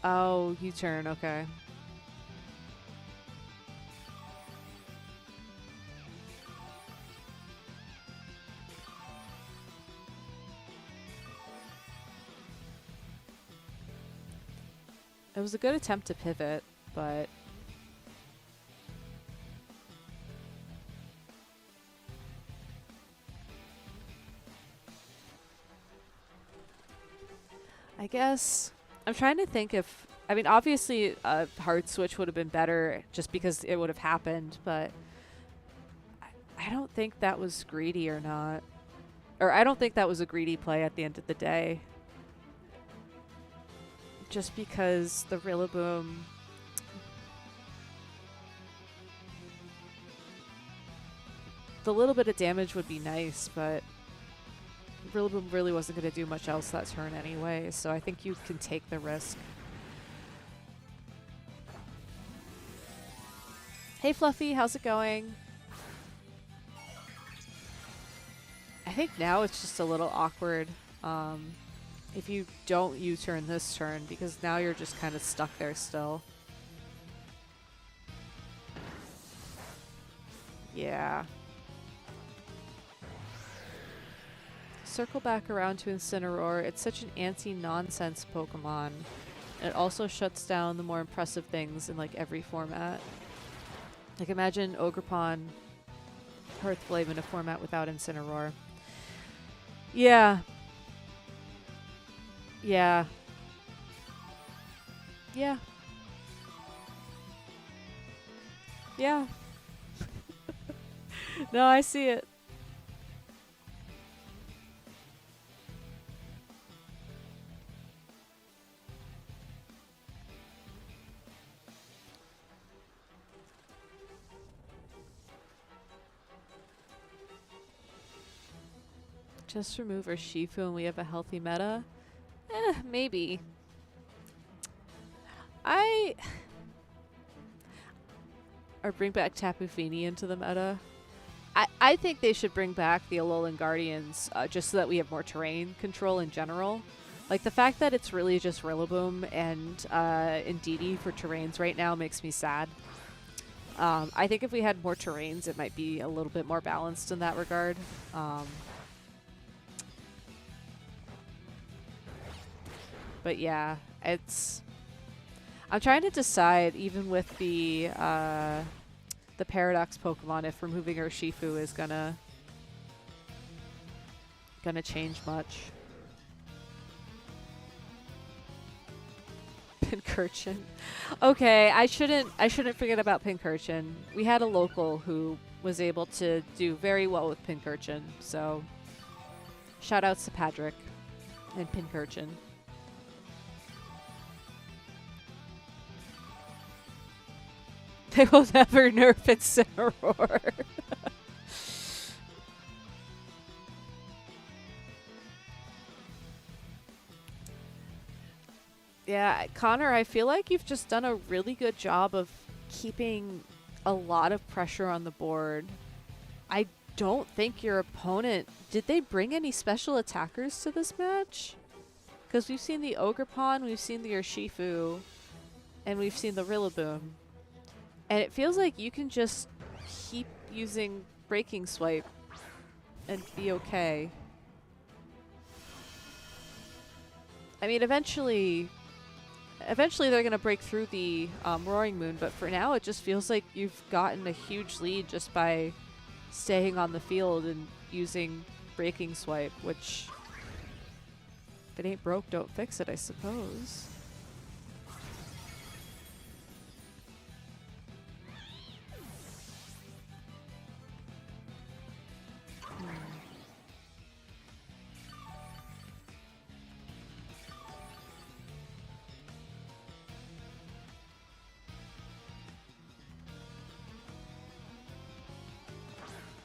Oh, U-turn, okay. It was a good attempt to pivot, but I guess I'm trying to think if I mean obviously a hard switch would have been better just because it would have happened, but I don't think that was greedy or not. Or I don't think that was a greedy play at the end of the day. Just because the Rillaboom the little bit of damage would be nice, but Rillaboom really wasn't going to do much else that turn anyway, so I think you can take the risk. Hey Fluffy, how's it going? I think now it's just a little awkward if you don't U-turn this turn, because now you're just kind of stuck there still. Yeah. Circle back around to Incineroar. It's such an anti-nonsense Pokemon. It also shuts down the more impressive things in like every format. Like imagine Ogerpon, Hearthflame in a format without Incineroar. Yeah. Yeah. Yeah. Yeah. No, I see it. Just remove our Shifu and we have a healthy meta? Maybe. Or bring back Tapu Fini into the meta. I think they should bring back the Alolan Guardians just so that we have more terrain control in general. Like the fact that it's really just Rillaboom and Indeedee for terrains right now makes me sad. I think if we had more terrains, it might be a little bit more balanced in that regard. But yeah, I'm trying to decide, even with the Paradox Pokemon, if removing Urshifu is gonna change much. Pincurchin. Okay, I shouldn't forget about Pincurchin. We had a local who was able to do very well with Pincurchin, so shout outs to Patrick and Pincurchin. They will never nerf Incineroar. Yeah, Connor, I feel like you've just done a really good job of keeping a lot of pressure on the board. I don't think your opponent... Did they bring any special attackers to this match? Because we've seen the Ogerpon, we've seen the Urshifu, and we've seen the Rillaboom. And it feels like you can just keep using Breaking Swipe and be okay. I mean, eventually they're going to break through the Roaring Moon, but for now it just feels like you've gotten a huge lead just by staying on the field and using Breaking Swipe, which, if it ain't broke, don't fix it, I suppose.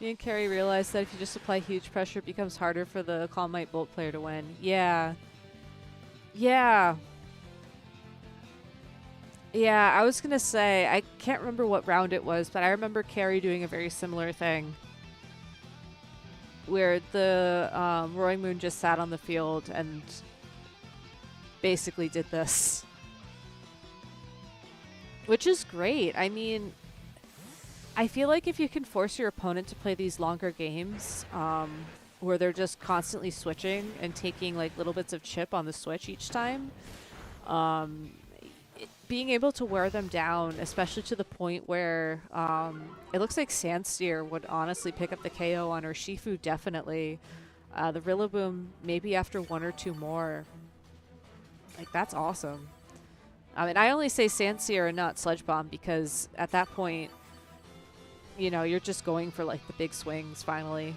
Me and Carrie realized that if you just apply huge pressure, it becomes harder for the Calm Light Bolt player to win. Yeah. Yeah. Yeah, I was going to say, I can't remember what round it was, but I remember Carrie doing a very similar thing. Where the Roaring Moon just sat on the field and basically did this. which is great. I mean, I feel like if you can force your opponent to play these longer games, where they're just constantly switching and taking like little bits of chip on the switch each time, um, being able to wear them down, especially to the point where it looks like Sandsteer would honestly pick up the KO on her. Shifu definitely. The Rillaboom maybe after one or two more. Like, that's awesome. I mean, I only say Sandsear and not Sludge Bomb because at that point, you know, you're just going for like the big swings finally.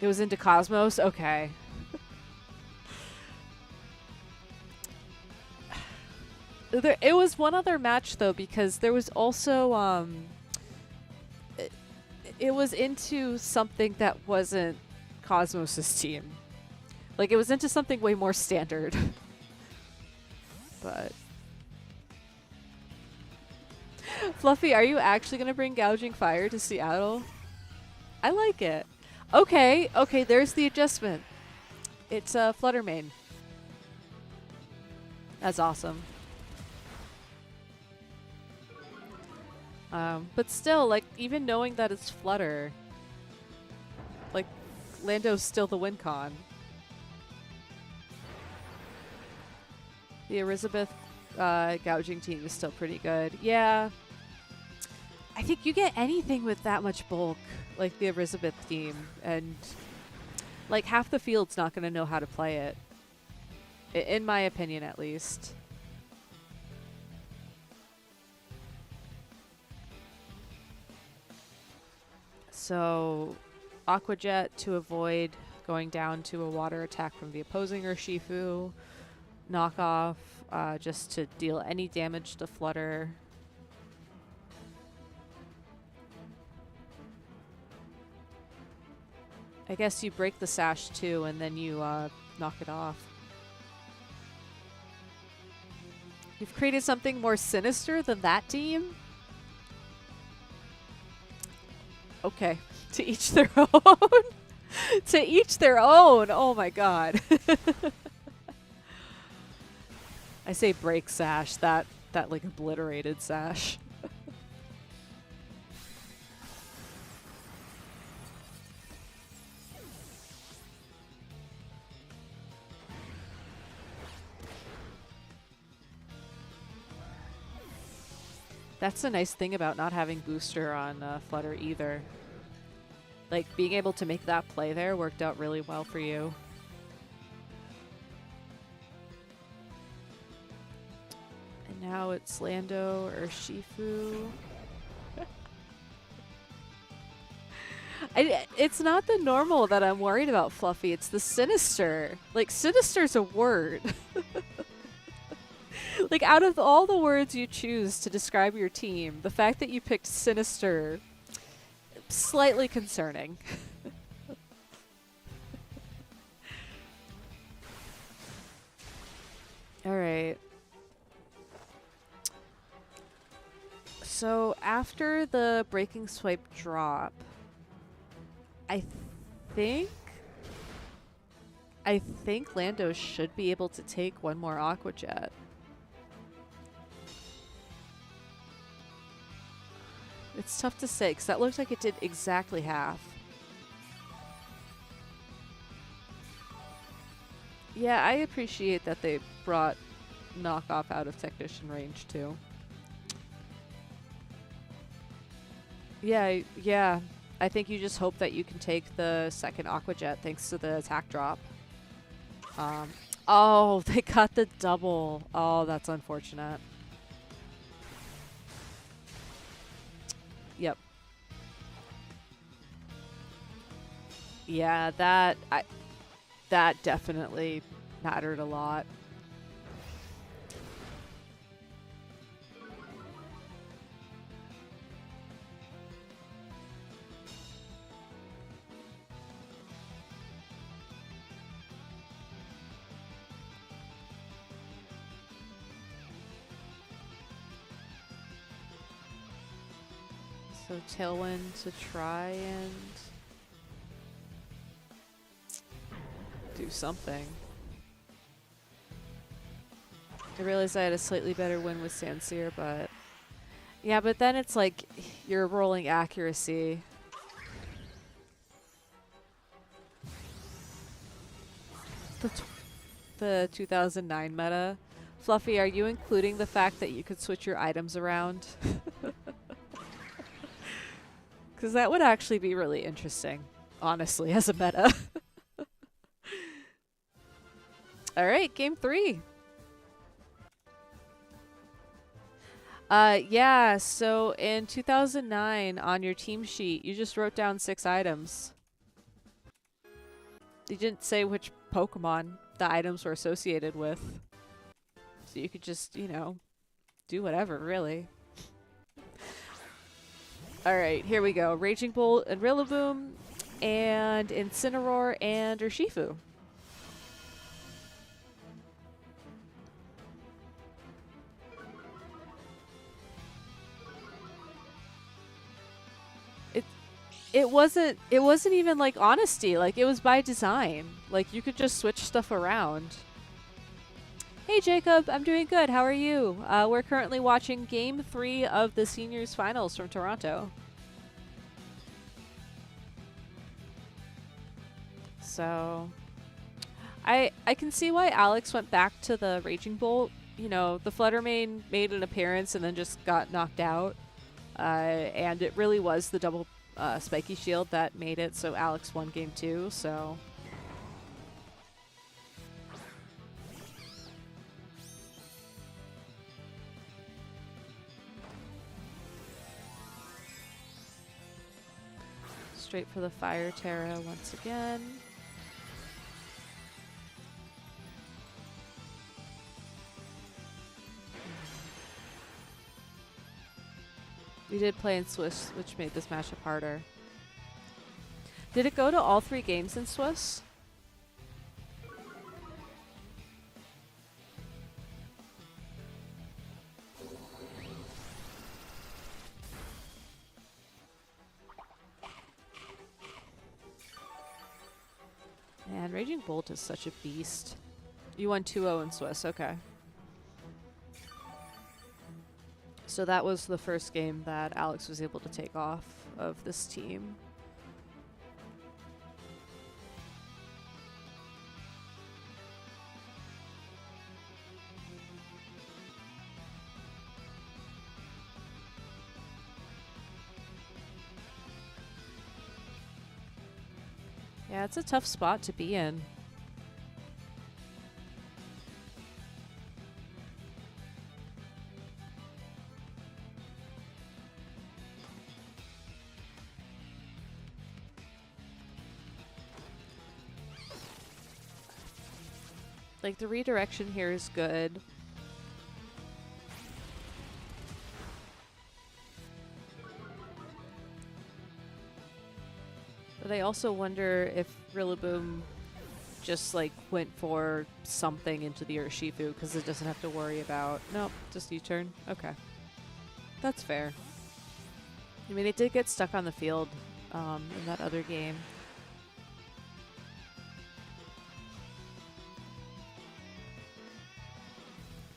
It was into Cosmos? Okay. It was one other match though, because there was also it was into something that wasn't Cosmos's team. Like, it was into something way more standard. But Fluffy, are you actually gonna bring Gouging Fire to Seattle? I like it. Okay, okay, there's the adjustment. It's a Fluttermane. That's awesome. But still, like, even knowing that it's Flutter, like, Lando's still the win con. The Elizabeth gouging team is still pretty good. Yeah. I think you get anything with that much bulk, like the Elizabeth team, and like half the field's not going to know how to play it. In my opinion, at least. So, Aqua Jet to avoid going down to a water attack from the opposing Urshifu. Knockoff just to deal any damage to Flutter. I guess you break the sash too and then you knock it off. You've created something more sinister than that team? Okay. To each their own. To each their own. Oh my god. I say break sash. That like obliterated sash. That's the nice thing about not having booster on Flutter either. Like, being able to make that play there worked out really well for you. And now it's Lando or Shifu. It's not the normal that I'm worried about, Fluffy. It's the sinister. Like, sinister's a word. Like, out of all the words you choose to describe your team, the fact that you picked sinister, slightly concerning. All right. So after the Breaking Swipe drop, I think Lando should be able to take one more Aqua Jet. It's tough to say, because that looked like it did exactly half. Yeah, I appreciate that they brought Knockoff out of Technician range, too. Yeah. I think you just hope that you can take the second Aqua Jet thanks to the attack drop. Oh, they got the double. Oh, that's unfortunate. Yep. Yeah, that definitely mattered a lot. So Tailwind to try and do something. I realized I had a slightly better win with Sanseer, but... Yeah, but then it's like you're rolling accuracy. The 2009 meta. Fluffy, are you including the fact that you could switch your items around? Because that would actually be really interesting, honestly, as a meta. Alright, game 3. Yeah, so in 2009, on your team sheet, you just wrote down 6 items. You didn't say which Pokemon the items were associated with. So you could just, you know, do whatever, really. Alright, here we go. Raging Bolt and Rillaboom, and Incineroar and Urshifu. It wasn't even like honesty, like it was by design. Like you could just switch stuff around. Hey Jacob, I'm doing good. How are you? We're currently watching game 3 of the seniors finals from Toronto. So I can see why Alex went back to the Raging Bolt. You know, the Fluttermane made an appearance and then just got knocked out. And it really was the double spiky shield that made it so Alex won game 2, so... Straight for the Fire Terra once again. We did play in Swiss, which made this matchup harder. Did it go to all 3 games in Swiss? Man, Raging Bolt is such a beast. You won 2-0 in Swiss, okay. So that was the first game that Alex was able to take off of this team. Yeah, it's a tough spot to be in. Like, the redirection here is good. But I also wonder if Rillaboom just, like, went for something into the Urshifu because it doesn't have to worry about... Nope, just U-turn. Okay. That's fair. I mean, it did get stuck on the field in that other game.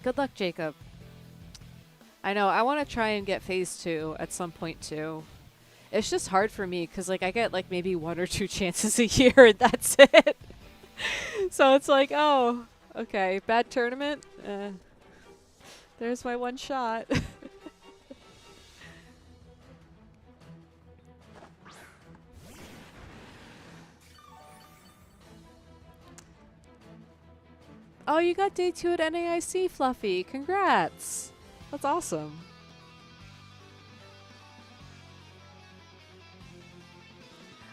Good luck, Jacob. I know, I want to try and get phase 2 at some point too. It's just hard for me because like I get like maybe 1 or 2 chances a year and that's it. So it's like, oh, okay, bad tournament. There's my 1 shot. Oh, you got day 2 at NAIC, Fluffy. Congrats. That's awesome.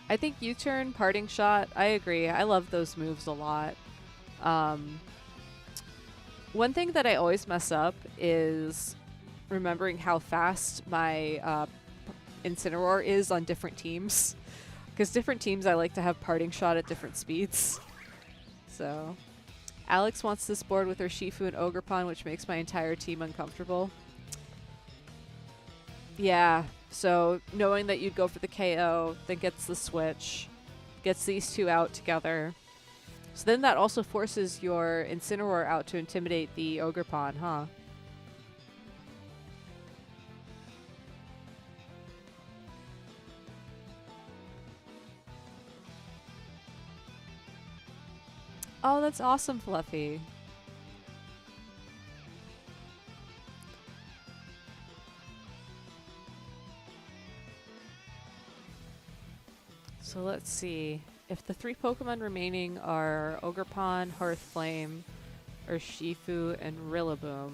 I think U-turn, parting shot, I agree. I love those moves a lot. One thing that I always mess up is remembering how fast my Incineroar is on different teams. Because different teams I like to have parting shot at different speeds. So... Alex wants this board with Urshifu and Ogerpon, which makes my entire team uncomfortable. Yeah, so knowing that you'd go for the KO, then gets the switch, gets these 2 out together, So then that also forces your Incineroar out to intimidate the Ogerpon, huh? Oh, that's awesome, Fluffy. So let's see. If the 3 Pokemon remaining are Ogerpon, Hearthflame, Urshifu, and Rillaboom.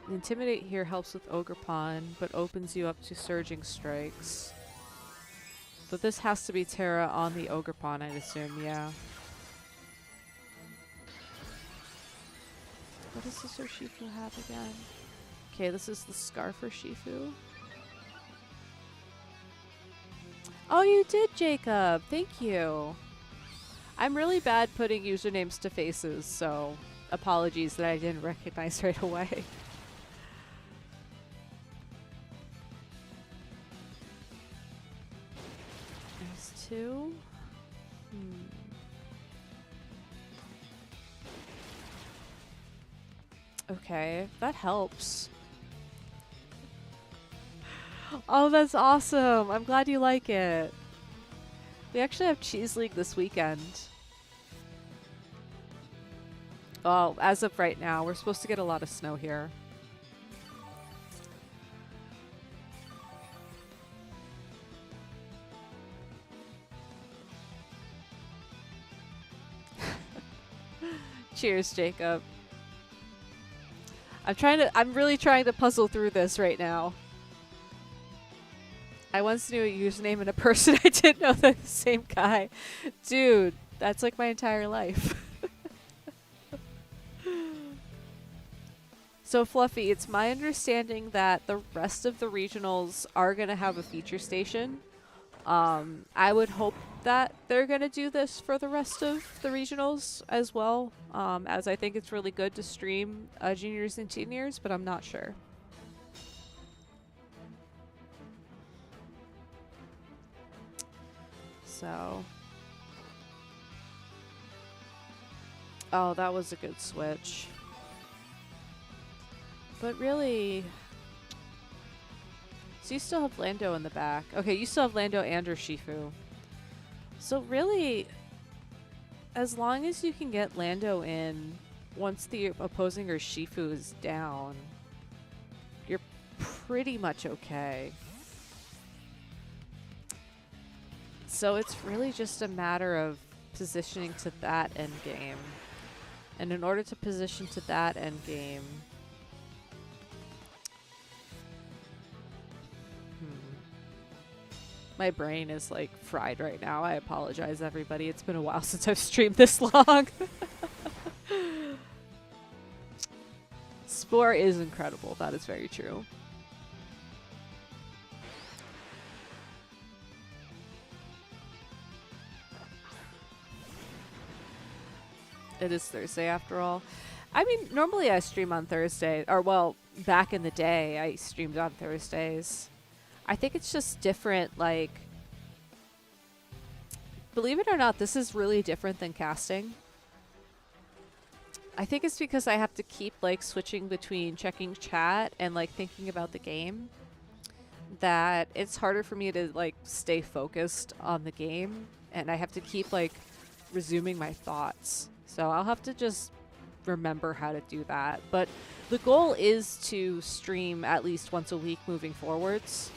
Intimidate here helps with Ogerpon, but opens you up to Surging Strikes. But this has to be Terra on the Ogerpon, I'd assume, yeah. What does this Urshifu have again? Okay, this is the Scarf Urshifu. Oh, you did, Jacob! Thank you! I'm really bad putting usernames to faces, so apologies that I didn't recognize right away. There's 2. Okay, that helps. Oh, that's awesome. I'm glad you like it. We actually have Cheese League this weekend. Oh, as of right now, we're supposed to get a lot of snow here. Cheers, Jacob. I'm really trying to puzzle through this right now. I once knew a username and a person. I didn't know they're the same guy. Dude, that's like my entire life. So Fluffy, it's my understanding that the rest of the regionals are going to have a feature station. I would hope that they're going to do this for the rest of the regionals as well, as I think it's really good to stream juniors and seniors, but I'm not sure. So. Oh, that was a good switch. But really... So you still have Lando in the back. Okay, you still have Lando and Urshifu. So really, as long as you can get Lando in once the opposing Urshifu is down, you're pretty much okay. So it's really just a matter of positioning to that endgame. And in order to position to that endgame... My brain is like fried right now. I apologize, everybody. It's been a while since I've streamed this long. Spore is incredible. That is very true. It is Thursday after all. I mean, normally I stream on Thursday. Or, well, back in the day, I streamed on Thursdays. I think it's just different, like... Believe it or not, this is really different than casting. I think it's because I have to keep, like, switching between checking chat and, like, thinking about the game. That it's harder for me to, like, stay focused on the game. And I have to keep, like, resuming my thoughts. So I'll have to just remember how to do that. But the goal is to stream at least once a week moving forwards.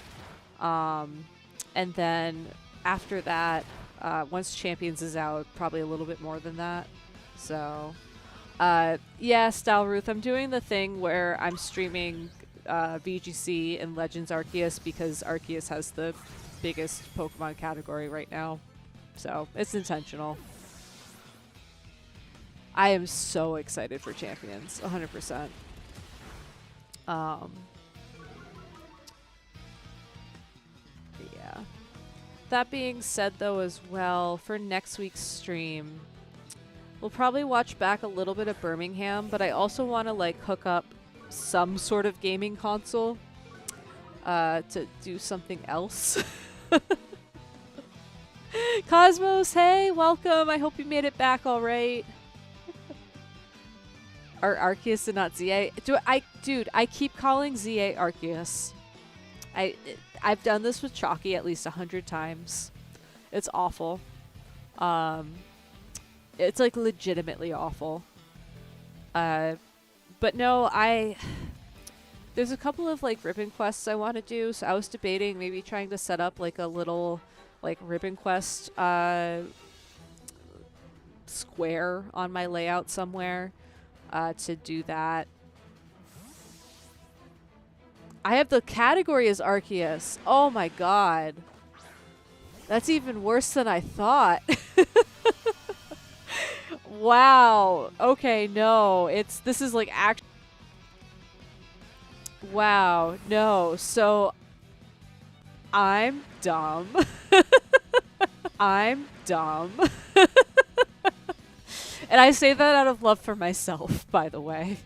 And then after that, once Champions is out, probably a little bit more than that. So, yeah, Style Ruth, I'm doing the thing where I'm streaming VGC and Legends Arceus because Arceus has the biggest Pokemon category right now. So, it's intentional. I am so excited for Champions, 100%. Yeah. That being said, though, as well, for next week's stream, we'll probably watch back a little bit of Birmingham, but I also want to, like, hook up some sort of gaming console. to do something else. Cosmos, hey, welcome. I hope you made it back all right. Arceus and not ZA. Dude, I keep calling ZA Arceus. I've done this with Chalky at least 100 times. It's awful. It's like legitimately awful. But no, there's a couple of like ribbon quests I want to do, so I was debating maybe trying to set up like a little like ribbon quest square on my layout somewhere to do that. I have the category as Arceus. Oh my god. That's even worse than I thought. Wow. Okay, no. This is like wow. No. So I'm dumb. I'm dumb. And I say that out of love for myself, by the way.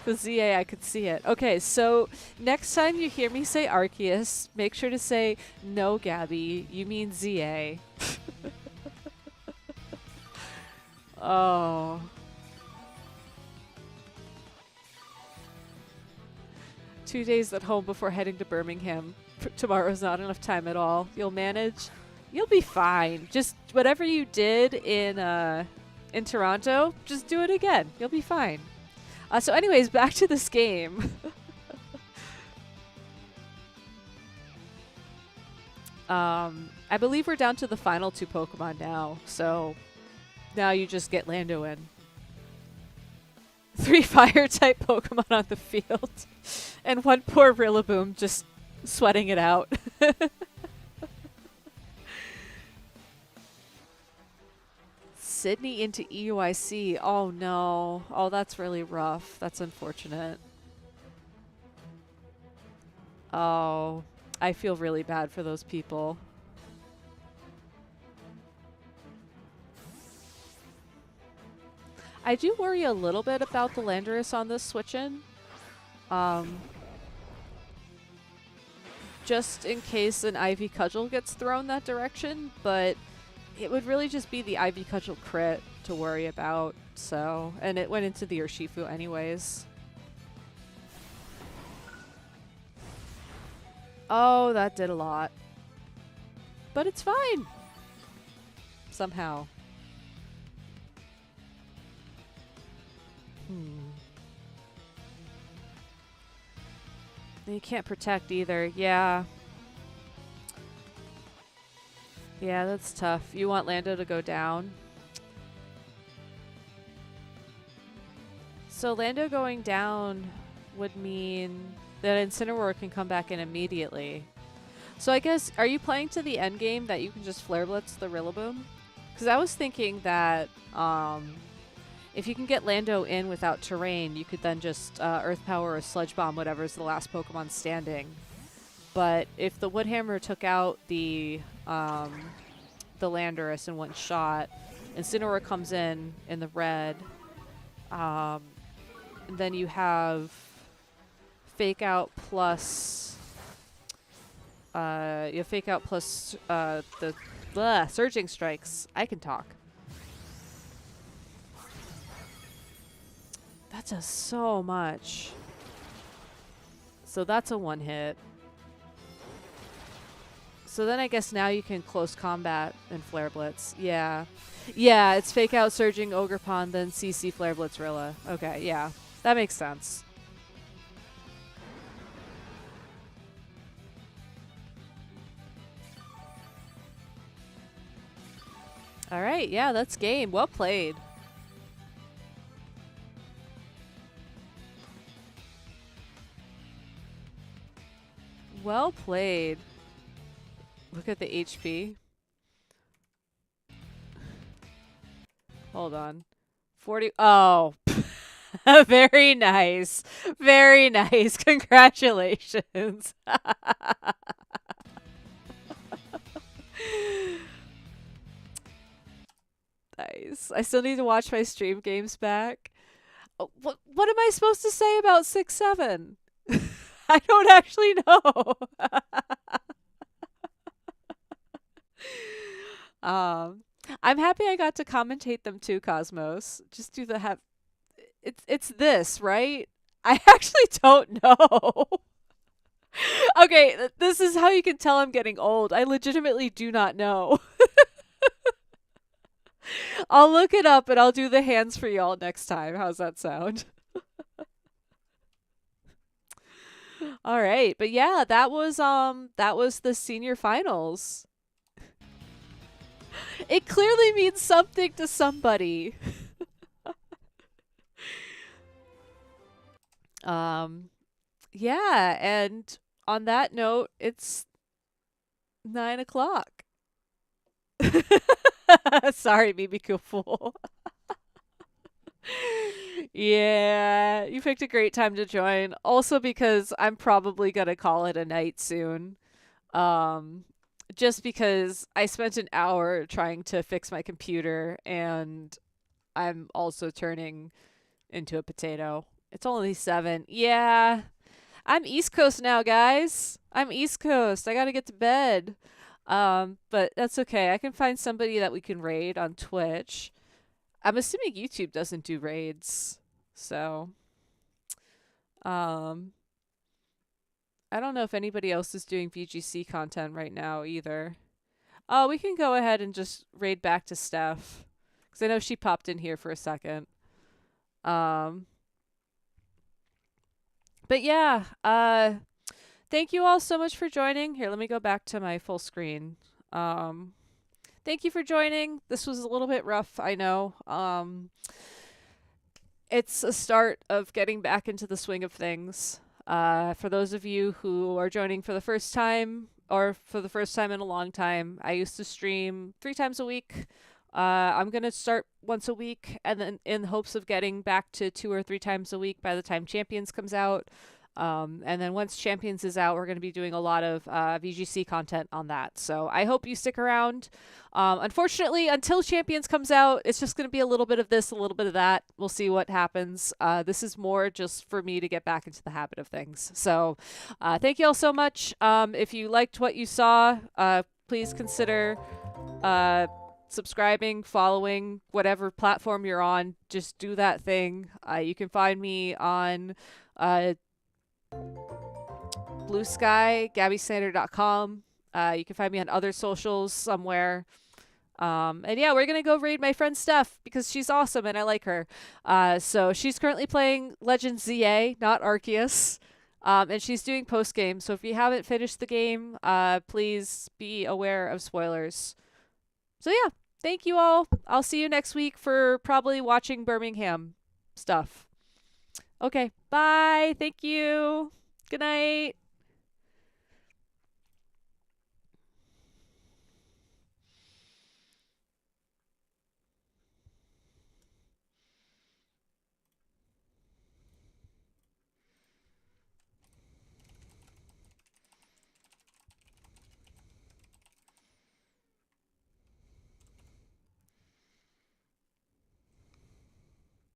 The ZA, I could see it. Okay, so next time you hear me say Arceus, make sure to say, no, Gabby, you mean ZA. Oh. Two days at home before heading to Birmingham. Tomorrow's not enough time at all. You'll manage. You'll be fine. Just whatever you did in Toronto, just do it again. You'll be fine. So anyways, back to this game. I believe we're down to the final 2 Pokemon now, so now you just get Lando in. 3 Fire-type Pokemon on the field, and 1 poor Rillaboom just sweating it out. Sydney into EUIC. Oh no. Oh, that's really rough. That's unfortunate. Oh, I feel really bad for those people. I do worry a little bit about the Landorus on this switch-in. Just in case an Ivy Cudgel gets thrown that direction, but it would really just be the Ivy Cudgel crit to worry about, so... And it went into the Urshifu anyways. Oh, that did a lot. But it's fine! Somehow. You can't protect either. Yeah. Yeah, that's tough. You want Lando to go down? So Lando going down would mean that Incineroar can come back in immediately. So I guess, are you playing to the end game that you can just Flare Blitz the Rillaboom? Because I was thinking that if you can get Lando in without terrain, you could then just Earth Power or Sludge Bomb, whatever is the last Pokemon standing. But if the Woodhammer took out the Landorus in one shot, Incineroar comes in the red, and then you have Fake Out plus the Surging Strikes. I can talk. That does so much. So that's a 1-hit. So then I guess now you can close combat and Flare Blitz. Yeah. Yeah, it's Fake Out, Surging, Ogerpon, then CC, Flare Blitz, Rilla. Okay, yeah. That makes sense. Alright, yeah, that's game. Well played. Well played. Look at the HP. Hold on. 40. Oh. Very nice. Very nice. Congratulations. Nice. I still need to watch my stream games back. Oh, what am I supposed to say about 6-7? I don't actually know. um, I'm happy I got to commentate them too, Cosmos. Just do the have. It's this, right? I actually don't know. Okay, this is how you can tell I'm getting old. I legitimately do not know. I'll look it up and I'll do the hands for y'all next time. How's that sound? All right. But yeah, that was the senior finals. It clearly means something to somebody. Um yeah, and on that note, it's 9 o'clock. Sorry, Mimikyu Fool. Yeah, you picked a great time to join. Also because I'm probably gonna call it a night soon. Um, just because I spent an hour trying to fix my computer and I'm also turning into a potato. It's only 7. Yeah, I'm East Coast now, guys. I'm East Coast. I gotta get to bed. But that's okay. I can find somebody that we can raid on Twitch. I'm assuming YouTube doesn't do raids. So, um, I don't know if anybody else is doing VGC content right now either. Oh, we can go ahead and just raid back to Steph. Because I know she popped in here for a second. Um, but yeah, thank you all so much for joining. Here, let me go back to my full screen. Um, thank you for joining. This was a little bit rough, I know. It's a start of getting back into the swing of things. For those of you who are joining for the first time or for the first time in a long time, I used to stream 3 times a week. I'm going to start once a week and then in hopes of getting back to 2 or 3 times a week by the time Champions comes out. And then once Champions is out, we're going to be doing a lot of VGC content on that. So I hope you stick around. Unfortunately, until Champions comes out, it's just going to be a little bit of this, a little bit of that. We'll see what happens. This is more just for me to get back into the habit of things. So thank you all so much. If you liked what you saw, please consider subscribing, following, whatever platform you're on. Just do that thing. You can find me on Blue Sky, GabbySander.com. You can find me on other socials somewhere. And yeah, we're gonna go raid my friend Steph because she's awesome and I like her. So she's currently playing Legend ZA, not Arceus. And she's doing post game. So if you haven't finished the game, please be aware of spoilers. So yeah, thank you all. I'll see you next week for probably watching Birmingham stuff. Okay, bye. Thank you. Good night.